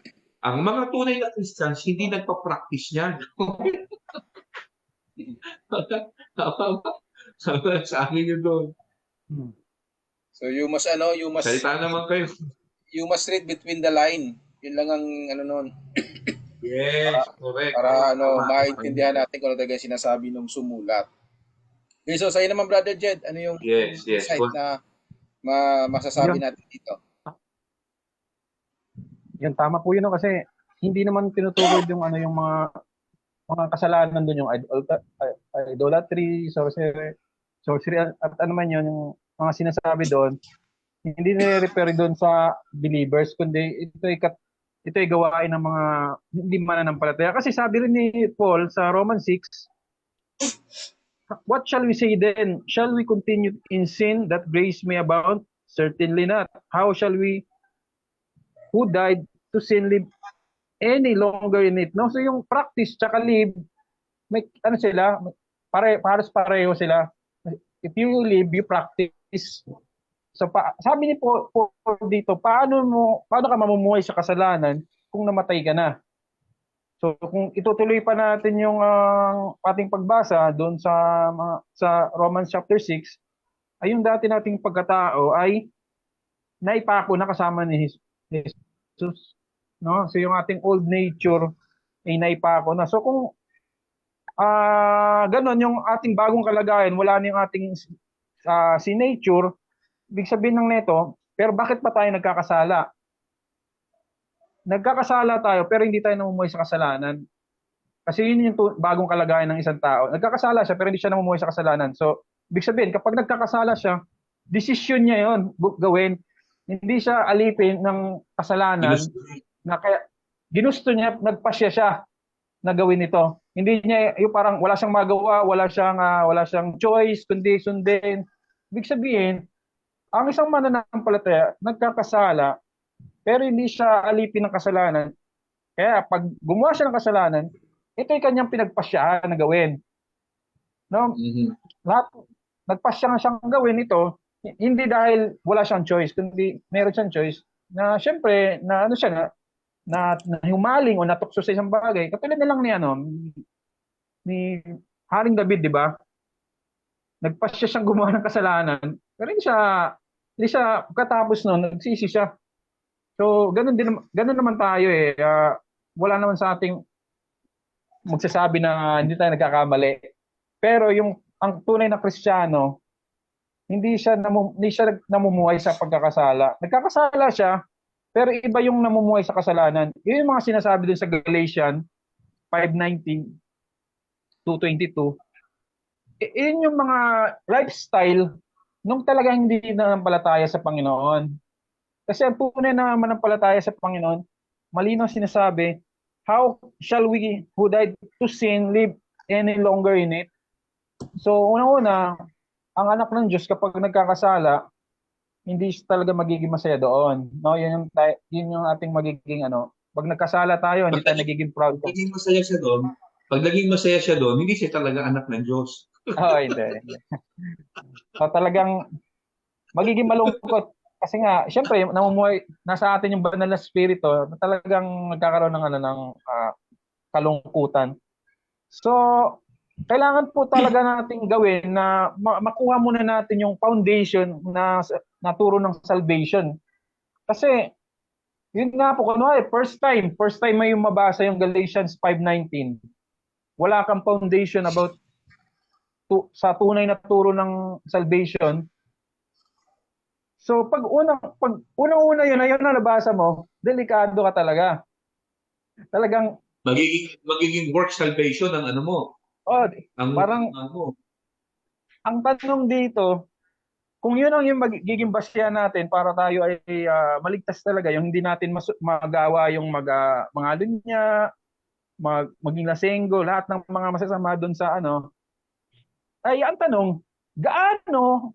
S1: Ang mga tunay na Christians, hindi nagpa-practice yan. Sa amin yun doon.
S2: So you must
S1: Salita naman kayo.
S2: You must read between the line. Yun lang ang noon.
S1: Yes, correct.
S2: Para maintindihan natin kung ano talaga yung sinasabi ng sumulat. Okay, so sa'yo naman, Brother Jed, ano yung
S1: Yes.
S2: insight na masasabi
S3: Yun,
S2: natin dito?
S3: yun tama po yun, no? Kasi hindi naman tinutukoy yung ano yung mga kasalanan doon, yung idolatry, sorcery at ano man yun, yung mga sinasabi doon, hindi nire-refer doon sa believers, kundi ito ay gawain ng mga hindi mananampalataya. Kasi sabi rin ni Paul sa Romans 6, what shall we say then? Shall we continue in sin that grace may abound? Certainly not. How shall we who died to sin live any longer in it? No? So yung practice tsaka live, may ano sila, pares pareho sila. If you live, you practice. So sabi ni Paul dito, paano ka mamumuhay sa kasalanan kung namatay ka na? So kung itutuloy pa natin yung ating pagbasa doon sa Romans chapter 6, ay yung dati nating pagkatao ay naipako na kasama ni Jesus, no? So yung ating old nature ay naipako na. So kung ganon yung ating bagong kalagayan, wala na yung ating si nature, ibig sabihin ng neto, pero bakit pa tayo nagkakasala? Nagkakasala tayo pero hindi tayo namumuhay sa kasalanan. Kasi yun yung bagong kalagayan ng isang tao. Nagkakasala siya pero hindi siya namumuhay sa kasalanan. So, ibig sabihin, kapag nagkakasala siya, desisyon niya yun gawin. Hindi siya alipin ng kasalanan na kaya ginusto niya, nagpasya siya na gawin ito. Hindi niya yung parang wala siyang magawa, wala siyang choice kundi sundin. Ibig sabihin, ang isang mananampalataya nagkakasala pero hindi siya alipin ng kasalanan. Kaya pag gumawa siya ng kasalanan, ito ay kanyang pinagpasyahan na gawin. No?
S1: Mhm.
S3: Lahat nagpasya nga siyang gawin ito, hindi dahil wala siyang choice, kundi meron siyang choice na syempre na ano siya na humaling o natukso sa isang bagay. Katulad na lang ni Haring David, di ba? Nagpasya siyang gumawa ng kasalanan, pero hindi siya pagkatapos noon nagsisi siya. So, ganun naman tayo eh. Wala naman sa ating magsasabi na hindi tayo nagkakamali. Pero ang tunay na Kristiyano, hindi siya namumuhay sa pagkakasala. Nagkakasala siya, pero iba yung namumuhay sa kasalanan. Yun yung mga sinasabi dun sa Galatians 5:19 to 22. Yun yung mga lifestyle nung talagang hindi nanampalataya sa Panginoon. Kasi ang tunay na manampalataya sa Panginoon, malinaw sinasabi, how shall we who died to sin live any longer in it? So una-una, ang anak ng Diyos kapag nagkakasala, hindi siya talaga magiging masaya doon. No, yun yung ating magiging ano, pag nagkasala tayo, hindi tayo nagiging proud.
S1: Naging masaya siya doon. Pag naging masaya siya doon, hindi siya talaga anak ng Diyos.
S3: Oh, hindi. So talagang magiging malungkot kasi nga, syempre, nasa atin yung banal na spirito na talagang nagkakaroon ng kalungkutan. So, kailangan po talaga nating gawin na makuha muna natin yung foundation na naturo ng salvation. Kasi, yun nga po, kunwari, first time may mabasa yung Galatians 5:19. Wala kang foundation about sa tunay na turo ng salvation. So, pag unang-una yun, ayun na nabasa mo, delikado ka talaga. Talagang,
S1: Magiging work salvation ang ano mo. Ang
S3: parang,
S1: ano.
S3: ang tanong dito, kung yun ang yung magiging basya natin para tayo ay maligtas talaga, yung hindi natin magawa yung mga lunya, maging lasenggo, lahat ng mga masasama doon sa ay ang tanong, gaano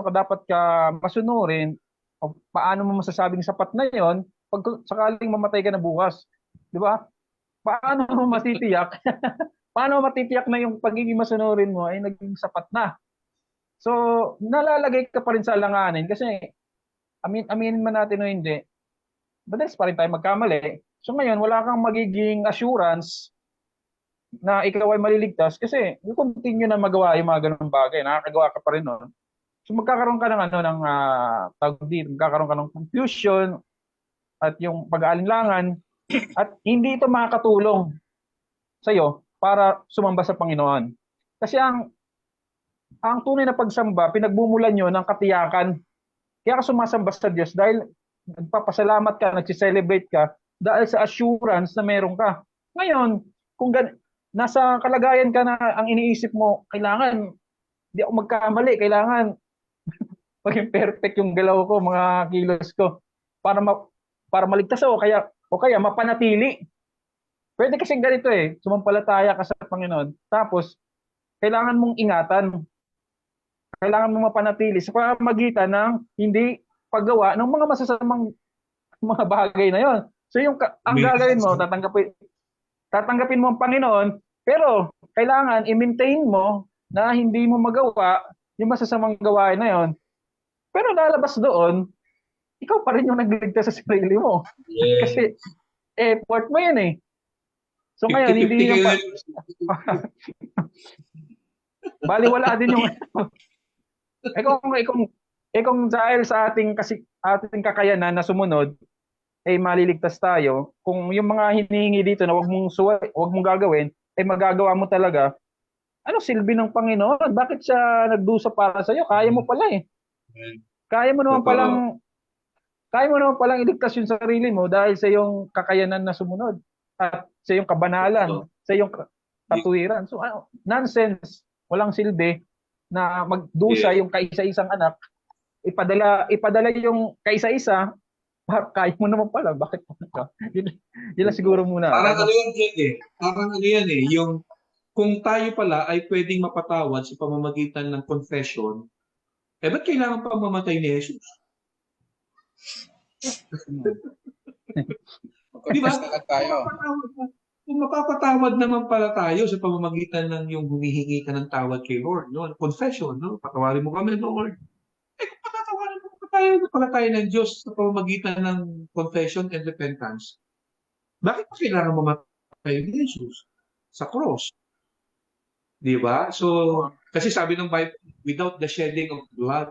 S3: dapat ka masunurin o paano mo masasabing sapat na yon pag sakaling mamatay ka na bukas, di ba? Paano mo matitiyak? Paano mo matitiyak na yung pagiging masunurin mo ay naging sapat na? So, nalalagay ka pa rin sa alanganin kasi aminin man natin o hindi, madalas pa rin tayo magkamali. So ngayon, wala kang magiging assurance na ikaw ay maliligtas kasi you continue na magawa yung mga ganung bagay, nakakagawa ka pa rin noon. So magkakaroon ka magkakaroon ka ng confusion at yung pag-aalinlangan at hindi ito makakatulong sa iyo para sumamba sa Panginoon. Kasi ang ang tunay na pagsamba, pinagmumulan nyo ng katiyakan. Kaya ka sumasamba sa Diyos dahil nagpapasalamat ka, nag-celebrate ka dahil sa assurance na meron ka. Ngayon, kung nasa kalagayan ka na ang iniisip mo, kailangan di ako magkamali, kailangan maging perfect yung galaw ko, mga kilos ko para para maligtas o kaya mapanatili. Pwede kasing ganito sumampalataya ka sa Panginoon. Tapos kailangan mong ingatan, kailangan mong mapanatili sa pamamagitan ng hindi paggawa ng mga masasamang mga bagay na yon. So ang gagawin mo, tatanggapin mo ang Panginoon, pero kailangan i-maintain mo na hindi mo magawa yung masasamang gawain na yon. Pero lalabas doon, ikaw pa rin yung nagligtas sa sarili mo.
S1: Yeah.
S3: Kasi effort mo yun So ngayon, hindi
S1: 50-50
S3: yung
S1: kayo.
S3: baliwala din yung kung dahil sa ating kakayanan na sumunod, maliligtas tayo. Kung yung mga hinihingi dito na wag mong gagawin, magagawa mo talaga. Ano silbi ng Panginoon? Bakit siya nagdusa para sa iyo? Kaya mo pala Kaya mo naman palang iligtas yung sarili mo dahil sa yung kakayanan na sumunod at sa yung kabanalan, sa yung katuwiran. So nonsense, walang silbi na magdusa yung kaisa-isang anak, ipadala yung kaisa-isa, kaya mo naman pala, bakit ka? Yun lang siguro muna.
S1: Parang ano yan, Parang ano yan yung kung tayo pala ay pwedeng mapatawad sa pamamagitan ng confession, ba't kailangan pa mamatay ni Jesus? Di ba? Kung mapapatawad naman pala tayo sa pamamagitan ng yung humihingi ka ng tawad kay Lord, no? Confession, no? Patawarin mo kami, Lord. Kung patatawarin mo pala tayo ng Diyos sa pamamagitan ng confession and repentance, bakit pa kailangan mamatay ni Jesus sa cross? Di ba? So, kasi sabi ng Bible, without the shedding of blood,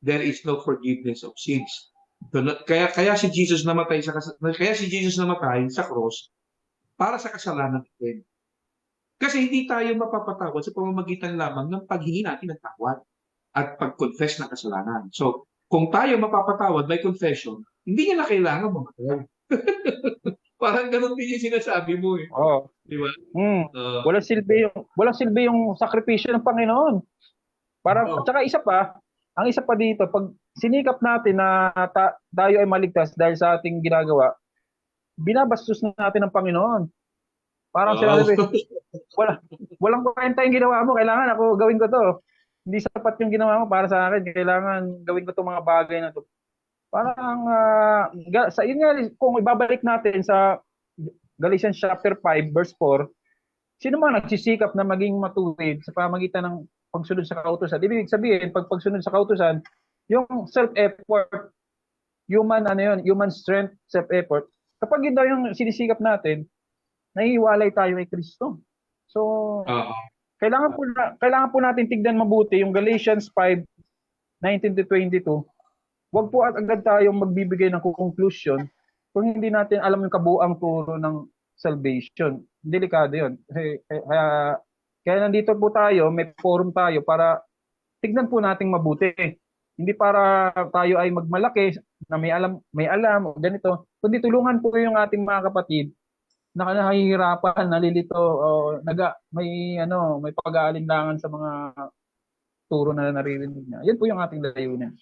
S1: there is no forgiveness of sins. So, kaya si Jesus namatay sa cross para sa kasalanan natin. Kasi hindi tayo mapapatawad sa pamamagitan lamang ng paghingi natin ng tawad at pag-confess ng kasalanan. So, kung tayo mapapatawad by confession, hindi niya na kailangan mamatay. Parang ganun din yung sinasabi mo Di ba?
S3: Walang silbi yung sakripisyo ng Panginoon. At saka ang isa pa dito, pag sinikap natin na tayo ay maligtas dahil sa ating ginagawa, binabastos natin ng Panginoon. Parang sinasabi, walang kwenta yung ginawa mo, kailangan ako gawin ko to. Hindi sapat yung ginawa mo para sa akin, kailangan gawin ko itong mga bagay na to. Parang, kung ibabalik natin sa Galatians chapter 5, verse 4, sino man nagsisikap na maging matuwid sa pamagitan ng pagsunod sa kautusan? Ibig sabihin, pag pagsunod sa kautusan, yung self-effort, human strength, self-effort, kapag yun daw yung sinisikap natin, nahihiwalay tayo kay Kristo. So, kailangan po natin tignan mabuti yung Galatians 5:19-22. Huwag po agad tayong magbibigay ng conclusion kung hindi natin alam yung kabuang turo ng salvation. Delikado yun. Kaya nandito po tayo, may forum tayo para tignan po nating mabuti. Hindi para tayo ay magmalaki na may alam o ganito, kundi tulungan po yung ating mga kapatid na nahihirapan, nalilito o may pag-aalinlangan sa mga turo na naririnig niya. Yan po yung ating layunin.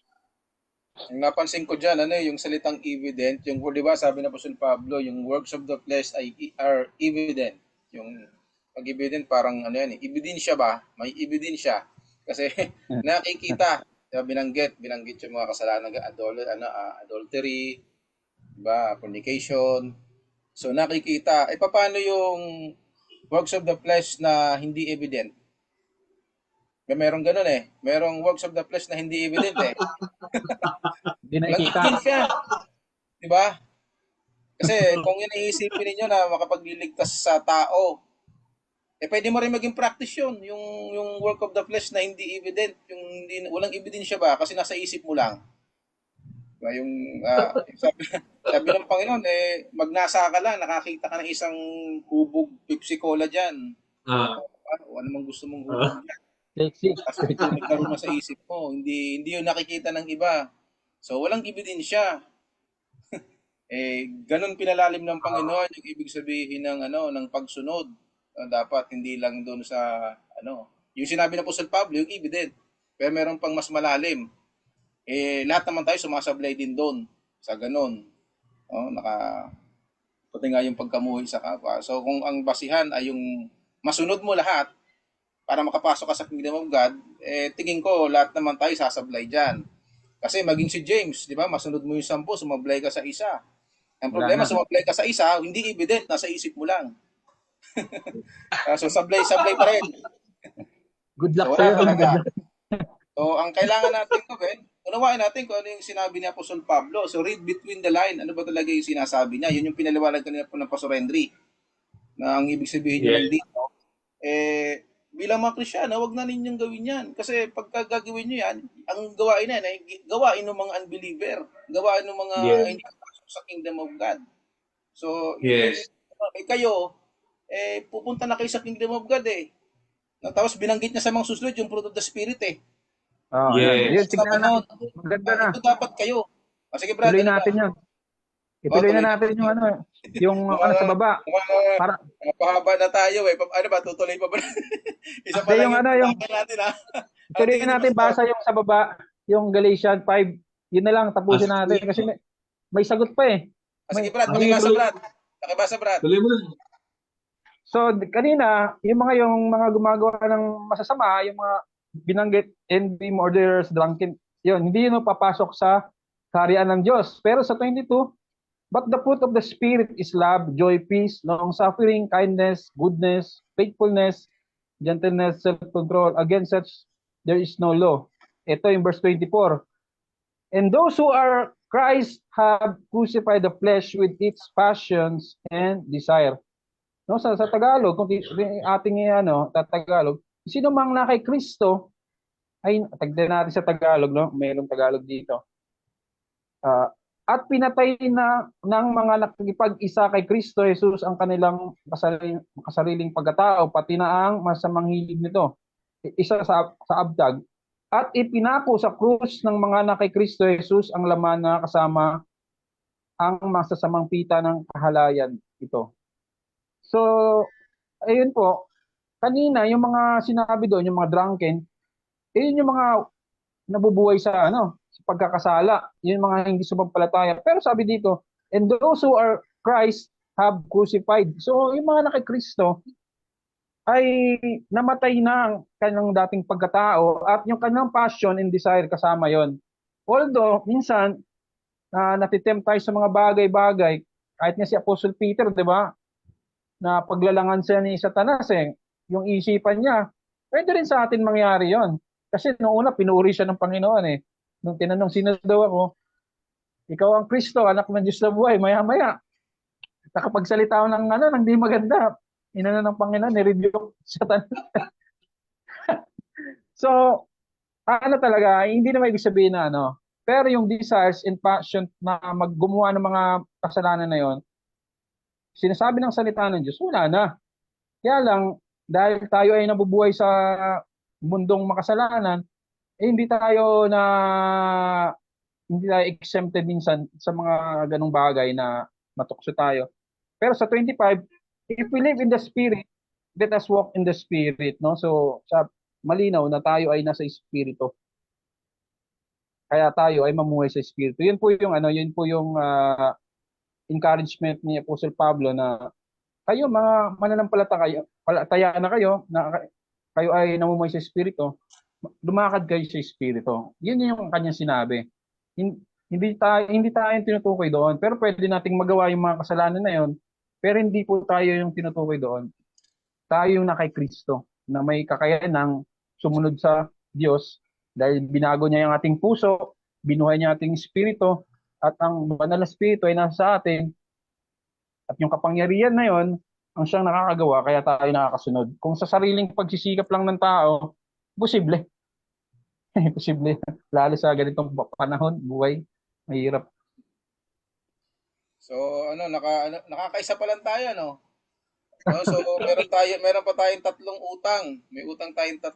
S2: Ang napansin ko diyan yung salitang evident, yung di ba sabi na Apostol Pablo, yung works of the flesh are evident. Yung pag-evident parang ebidensya ba? May ebidensya. Kasi nakikita, binanggit yung mga kasalanan, adultery, diba, fornication. So nakikita, paano yung works of the flesh na hindi evident? Merong ganun merong works of the flesh na hindi evident
S3: Hindi nakikita.
S2: siya. Diba? Kasi kung iniisipin ninyo na makapagliligtas sa tao, pwede mo rin maging practice yun. Yung work of the flesh na hindi evident. Walang ebidensya ba? Kasi nasa isip mo lang. Diba? Sabi ng Panginoon, magnasa ka lang, nakakita ka ng isang hubog Pepsi Cola dyan. Ano namang gusto mong hubog dyan?
S3: Sexy.
S2: Kaso ito naglaro na sa isip mo, hindi yun nakikita ng iba. So walang ebidensya. Ganun pinalalim ng Panginoon yung ibig sabihin ng ng pagsunod. Dapat hindi lang doon sa yung sinabi ng Apostol Pablo, yung evident. Pero meron pang mas malalim. Lahat naman tayo sumasablay din doon sa ganun. Pati nga yung pagkamuhi sa kapwa. So kung ang basihan ay yung masunod mo lahat para makapasok ka sa Kingdom of God, tingin ko lahat naman tayo sasablay dyan. Kasi maging si James, di ba? Masunod mo yung 10, sumablay ka sa isa. Ang
S3: Wala
S2: problema,
S3: na.
S2: sumablay ka sa isa, hindi evident, nasa isip mo lang. So sablay pa rin.
S3: Good
S2: So
S3: luck
S2: wala
S3: sa'yo.
S2: talaga.
S3: Good luck.
S2: So ang kailangan natin gawin, unawain natin kung ano yung sinabi ni Apostol Pablo. So read between the line, ano ba talaga yung sinasabi niya? Yun yung pinaliwanag kanina po ng Pastor Henry. Na ang ibig sabihin niya
S1: Yes.
S2: lang dito, bilang mga Kristyano, wag na ninyong gawin yan. Kasi pagka gagawin nyo yan, ang gawain na yan ay gawain ng mga unbeliever. Gawain ng mga
S1: Yes.
S2: hindi pasok sa kingdom of God. So,
S1: Yes.
S2: kayo, pupunta na kayo sa kingdom of God eh. Tapos binanggit niya sa mga susunod yung fruit of the spirit eh.
S3: Oh, yan. Yun,
S1: Yes.
S2: Sa
S3: tignan natin.
S2: ganon,
S3: Maganda na.
S2: ito dapat kayo. Sige brad,
S3: Tuloy
S2: ano ba?
S3: natin yun. Ituloy
S2: tuloy
S3: na natin yung sa baba. Para,
S2: Pahaba na tayo eh. Ano ba, tutuloy pa ba? Isa pa
S3: Hindi,
S2: lang
S3: yung
S2: yung natin ha.
S3: ituloy na natin, basa yung sa baba, yung Galatians 5. Yun na lang, tapusin natin. Kasi may sagot pa eh.
S2: Sige Brad,
S3: May-
S2: pakibasa Brad. Pakibasa Brad.
S1: Tuloy mo na.
S3: So, kanina, yung mga gumagawa ng masasama, yung mga binanggit, envy, murderers, drunken, yun, hindi yun papasok sa kaharian ng Diyos. Pero sa 22, but the fruit of the Spirit is love, joy, peace, long-suffering, kindness, goodness, faithfulness, gentleness, self-control. Against such, there is no law. Ito yung verse 24. And those who are Christ have crucified the flesh with its passions and desire. No, sa Tagalog, kung ating tatagalog, sino mang na kay Kristo ay tagdan natin sa Tagalog, no? Mayroong Tagalog dito. At pinatay na ng mga nakikipag-isa kay Kristo Jesus ang kanilang kasariling pagkatao, pati na ang masamang hilig nito. Isa sa abdag. At ipinako sa krus ng mga na kay Kristo Jesus ang laman na kasama ang masasamang pita ng kahalayan ito. So, ayun po, kanina yung mga sinabi doon, yung mga drunken, yun yung mga nabubuhay sa sa pagkakasala, yun yung mga hindi sumampalataya. Pero sabi dito, and those who are Christ have crucified. So, yung mga nakikristo ay namatay na ang kanyang dating pagkatao at yung kanyang passion and desire kasama yon. Although, minsan, natitempt tayo sa mga bagay-bagay, kahit nga si Apostle Peter, di ba, na paglalangan siya ni Satanas yung isipan niya, pwede rin sa atin mangyari yon. Kasi noong una, pinuri siya ng Panginoon eh. Nung tinanong, sino daw ako? Ikaw ang Kristo, anak ng Diyos na buhay, maya-maya. Nakapagsalita ng ng di maganda. Inano ng Panginoon, ni-rebuke Satanas. So, talaga, hindi na may ibig sabihin na pero yung desires and passion na maggumawa ng mga kasalanan na yon, sinasabi ng salita ng Diyos, wala na. Kaya lang, dahil tayo ay nabubuhay sa mundong makasalanan, hindi tayo exempted minsan sa mga ganung bagay na matukso tayo. Pero sa 25, if we live in the Spirit, let us walk in the Spirit. No? So, malinaw na tayo ay nasa Espiritu. Kaya tayo ay mamuhay sa Espiritu. Yun po yung encouragement ni Apostle Pablo na kayo mga mananampalataya na kayo na kayo ay namumuhay sa Espiritu, lumakad kayo sa Espiritu. Yun yung kanyang sinabi. Hindi tayo yung tinutukoy doon, pero pwede nating magawa yung mga kasalanan na yun, pero hindi po tayo yung tinutukoy doon. Tayo yung na kay Kristo, na may kakayahan ng sumunod sa Diyos dahil binago niya yung ating puso, binuhay niya ating espiritu, at ang banal na espiritu ay nasa atin, at yung kapangyarihan na yon ang siyang nakakagawa, kaya tayo nakakasunod. Kung sa sariling pagsisikap lang ng tao, posible. Posible. Lalo sa ganitong panahon, buhay, mahirap.
S2: So, nakakaisa pa lang tayo, no? So, meron pa tayong 3 utang. May utang tayong 3.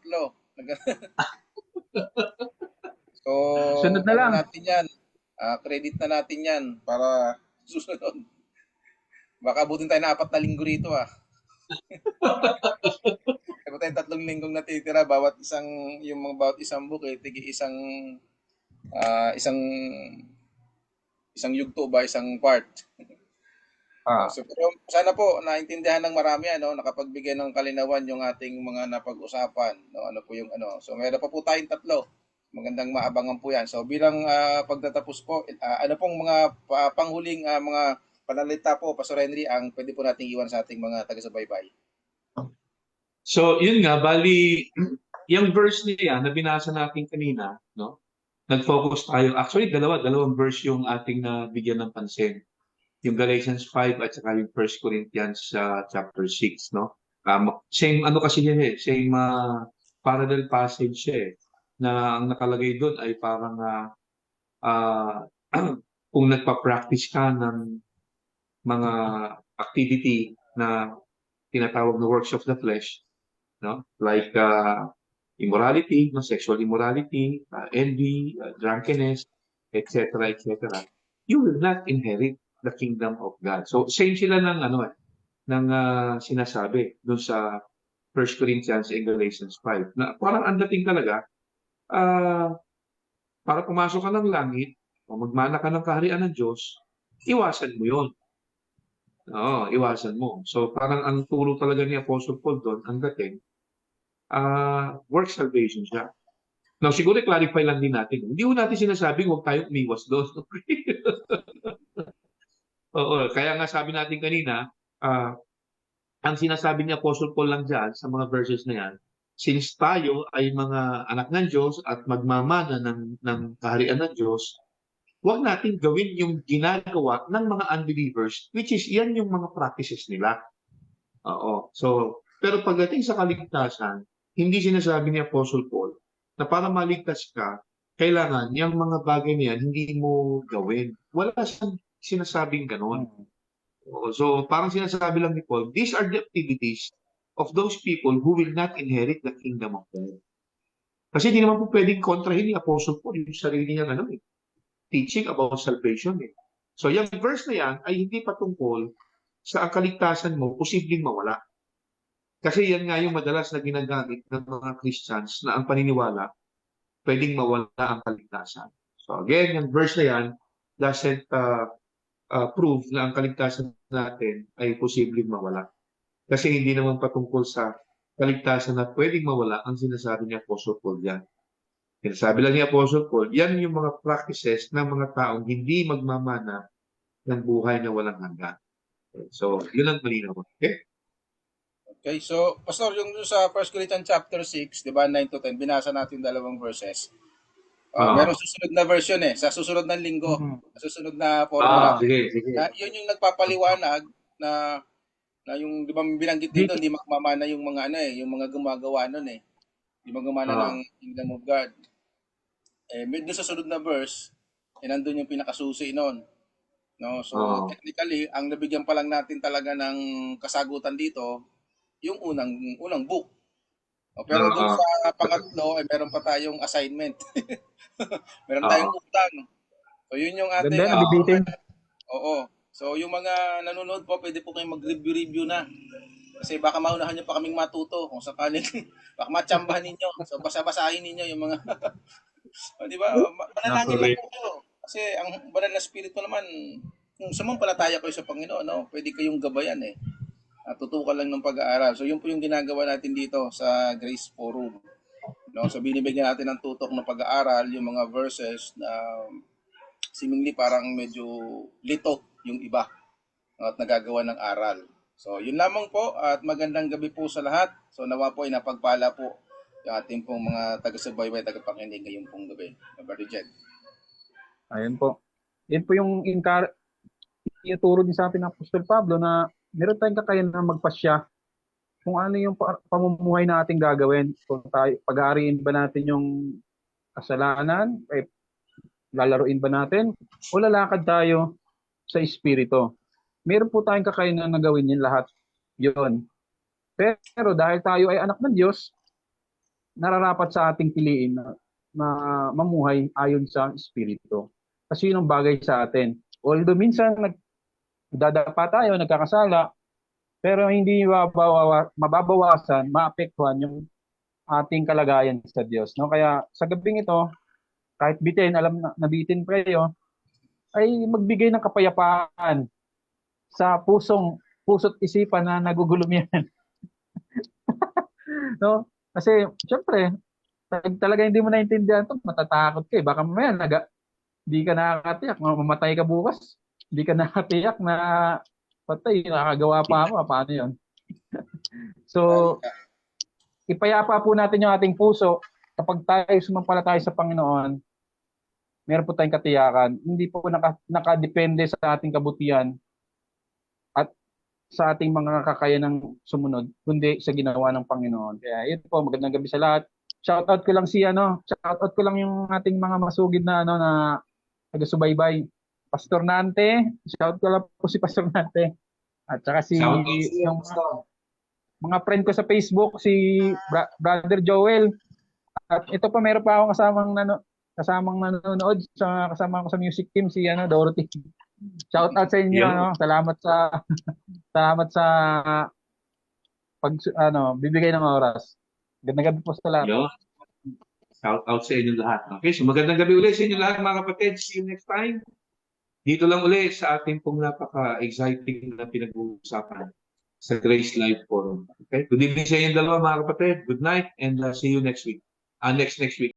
S2: So,
S3: Sunod na
S2: ano
S3: lang.
S2: natin yan, credit na natin yan para susunod. Baka abutin tayo na 4 na linggo rito Kaya tayo 3 linggong natitira, bawat isang book, tigi isang yugto ba, isang part.
S3: Ah,
S2: So, pero sana po naintindihan ng marami, nakapagbigay ng kalinawan yung ating mga napag-usapan, no? Ano po yung ano. So, meron pa po tayong 3. Magandang maabangan po 'yan. So, bilang pagtatapos po, ano pong mga panghuling mga panalita po, Pastor Henry, ang pwede po nating iwan sa ating mga taga-subaybay.
S1: So, yun nga, bali, yung verse niya na binasa natin kanina, no? Nag-focus tayo. Actually, dalawang verse yung ating nabigyan ng pansin. Yung Galatians 5 at saka yung 1 Corinthians chapter 6, no? Same ano kasi yan same parallel passage siya na ang nakalagay doon ay parang ah, kung nagpa-practice ka ng mga activity na tinatawag na works of the flesh, no? Like immorality, no? Sexual immorality, envy, drunkenness, etc., etc., you will not inherit the kingdom of God. So same sila ng ng sinasabi doon sa 1 Corinthians and Galatians 5 na parang ang dating talaga ah, para pumasok ka ng langit o magmana ka ng kaharian ng Diyos, iwasan mo 'yon. Oo, iwasan mo. So parang ang turo talaga ni Apostle Paul doon, ang dating work salvation siya. Now, siguro clarify lang din natin. Hindi ko natin sinasabing huwag tayong umiwas doon. Oo, kaya nga sabi natin kanina, ang sinasabi ni Apostle Paul lang dyan sa mga verses na yan, since tayo ay mga anak ng Diyos at magmamana ng kaharian ng Diyos, huwag natin gawin yung ginagawa ng mga unbelievers, which is yan yung mga practices nila. Oo. So, pero pagdating sa kaligtasan, hindi sinasabi ni Apostle Paul na para maligtas ka, kailangan yung mga bagay na yan hindi mo gawin. Wala siyang sinasabing ganon. Oo. So, parang sinasabi lang ni Paul, these are the activities of those people who will not inherit the kingdom of God. Kasi hindi naman po pwedeng kontrahin ni Apostle Paul yung sarili niya teaching about salvation So, yung verse na yan ay hindi patungkol sa ang kaligtasan mo, posibleng mawala. Kasi yan nga yung madalas na ginagamit ng mga Christians na ang paniniwala, pwedeng mawala ang kaligtasan. So again, yung verse na yan doesn't prove na ang kaligtasan natin ay posibleng mawala. Kasi hindi naman patungkol sa kaligtasan na pwedeng mawala ang sinasabi ni Apostle Paul yan. Sinasabi lang ni Apostle Paul, yan yung mga practices ng mga taong hindi magmamana ng buhay na walang hanggan. So, yun ang malinaw. Okay?
S2: Okay, so Pastor, yung dun sa 1 Corinthians chapter 6, 'di ba, 9 to 10, binasa natin 2 verses. Merong
S1: Ah,
S2: susunod na version sa susunod ng linggo,
S3: mhm.
S2: sa susunod na forum natin.
S1: sige, sige.
S2: Na yun yung nagpapaliwanag na yung 'di ba binanggit din
S3: Dito,
S2: doon, di magmamana yung mga yung mga gumagawa noon Di magmamana ng
S1: Ah,
S2: kingdom of God. Doon sa sunod na verse, nandun yung pinakasusi noon. No, so
S1: ah,
S2: technically, ang nabigyan pa lang natin talaga ng kasagutan dito, yung unang book. Pero dun
S1: ah,
S2: sa pangatlo, meron pa tayong assignment. Meron tayong
S1: ah,
S2: utang. So yun yung
S3: ganda,
S2: ating
S3: nabibitin.
S2: oo. So yung mga nanonood po, pwede po kayong mag-review na. Kasi baka maunahan nyo pa kaming matuto kung sakaling baka matsambahan ninyo. So basa-basahin ninyo yung mga di ba? Manalangin lang
S1: correct.
S2: po kayo. Kasi ang banal na spirito naman, kung sumampalataya kayo sa Panginoon, pwede kayong gabayan tutukan lang ng pag-aaral. So yun po yung ginagawa natin dito sa Grace Forum. No? So binibigyan natin ng tutok ng pag-aaral, yung mga verses na seemingly parang medyo lito yung iba at nagagawa ng aral. So yun lamang po at magandang gabi po sa lahat. So nawa po ay napagpala po yung ating pong mga taga-subaybay, taga-pakinig ngayong pong gabi. Brother Jed.
S3: Ayun po. Yan po yung ituro din sa atin ng Apostol Pablo na meron tayong kakayahan na magpasya kung ano yung pamumuhay na ating gagawin. Kung tayo, pag-aariin ba natin yung kasalanan, lalaruin ba natin, o lalakad tayo sa Espiritu. Meron po tayong kakayahan na gawin yun lahat. Yun. Pero dahil tayo ay anak ng Diyos, nararapat sa ating piliin na mamuhay ayon sa Espiritu. Kasi yun ang bagay sa atin. Although minsan nagdadapa tayo, nagkakasala, pero hindi mababawasan, maapektuhan yung ating kalagayan sa Diyos. No? Kaya sa gabing ito, kahit bitin, alam na nabitin kayo, ay magbigay ng kapayapaan sa puso't isipan na nagugulom yan. No? Kasi, syempre, talaga hindi mo naintindihan ito, matatakot ka eh. Baka mamaya, di ka nakakatiyak, mamatay ka bukas. Di ka nakatiyak na patay, nakagawa pa ako, paano yun? So, ipayapa po natin yung ating puso. Kapag tayo sumampalataya sa Panginoon, meron po tayong katiyakan. Hindi po nakadepende sa ating kabutihan at sa ating mga kakayanang sumunod, kundi sa ginawa ng Panginoon. Kaya yun po, magandang gabi sa lahat. Shoutout ko lang shoutout ko lang yung ating mga masugid na na taga-subaybay. Pastor Nante, shoutout ko lang po si Pastor Nante. At saka yung mga friend ko sa Facebook, si Brother Joel. At ito pa, meron pa akong kasamang nanonood, kasama ko sa music team, si Dorothy. Shout out sa inyo, salamat sa bibigay ng oras. Gandang gabi po sa lahat.
S1: Yo. Shout out sa inyo lahat. Okay, so magandang gabi ulit sa inyo lahat mga kapatid. See you next time. Dito lang ulit sa ating pong napaka-exciting na pinag-uusapan sa Grace Life Forum. Okay? Good evening sa inyo dalawa mga kapatid. Good night and see you next week. Next week.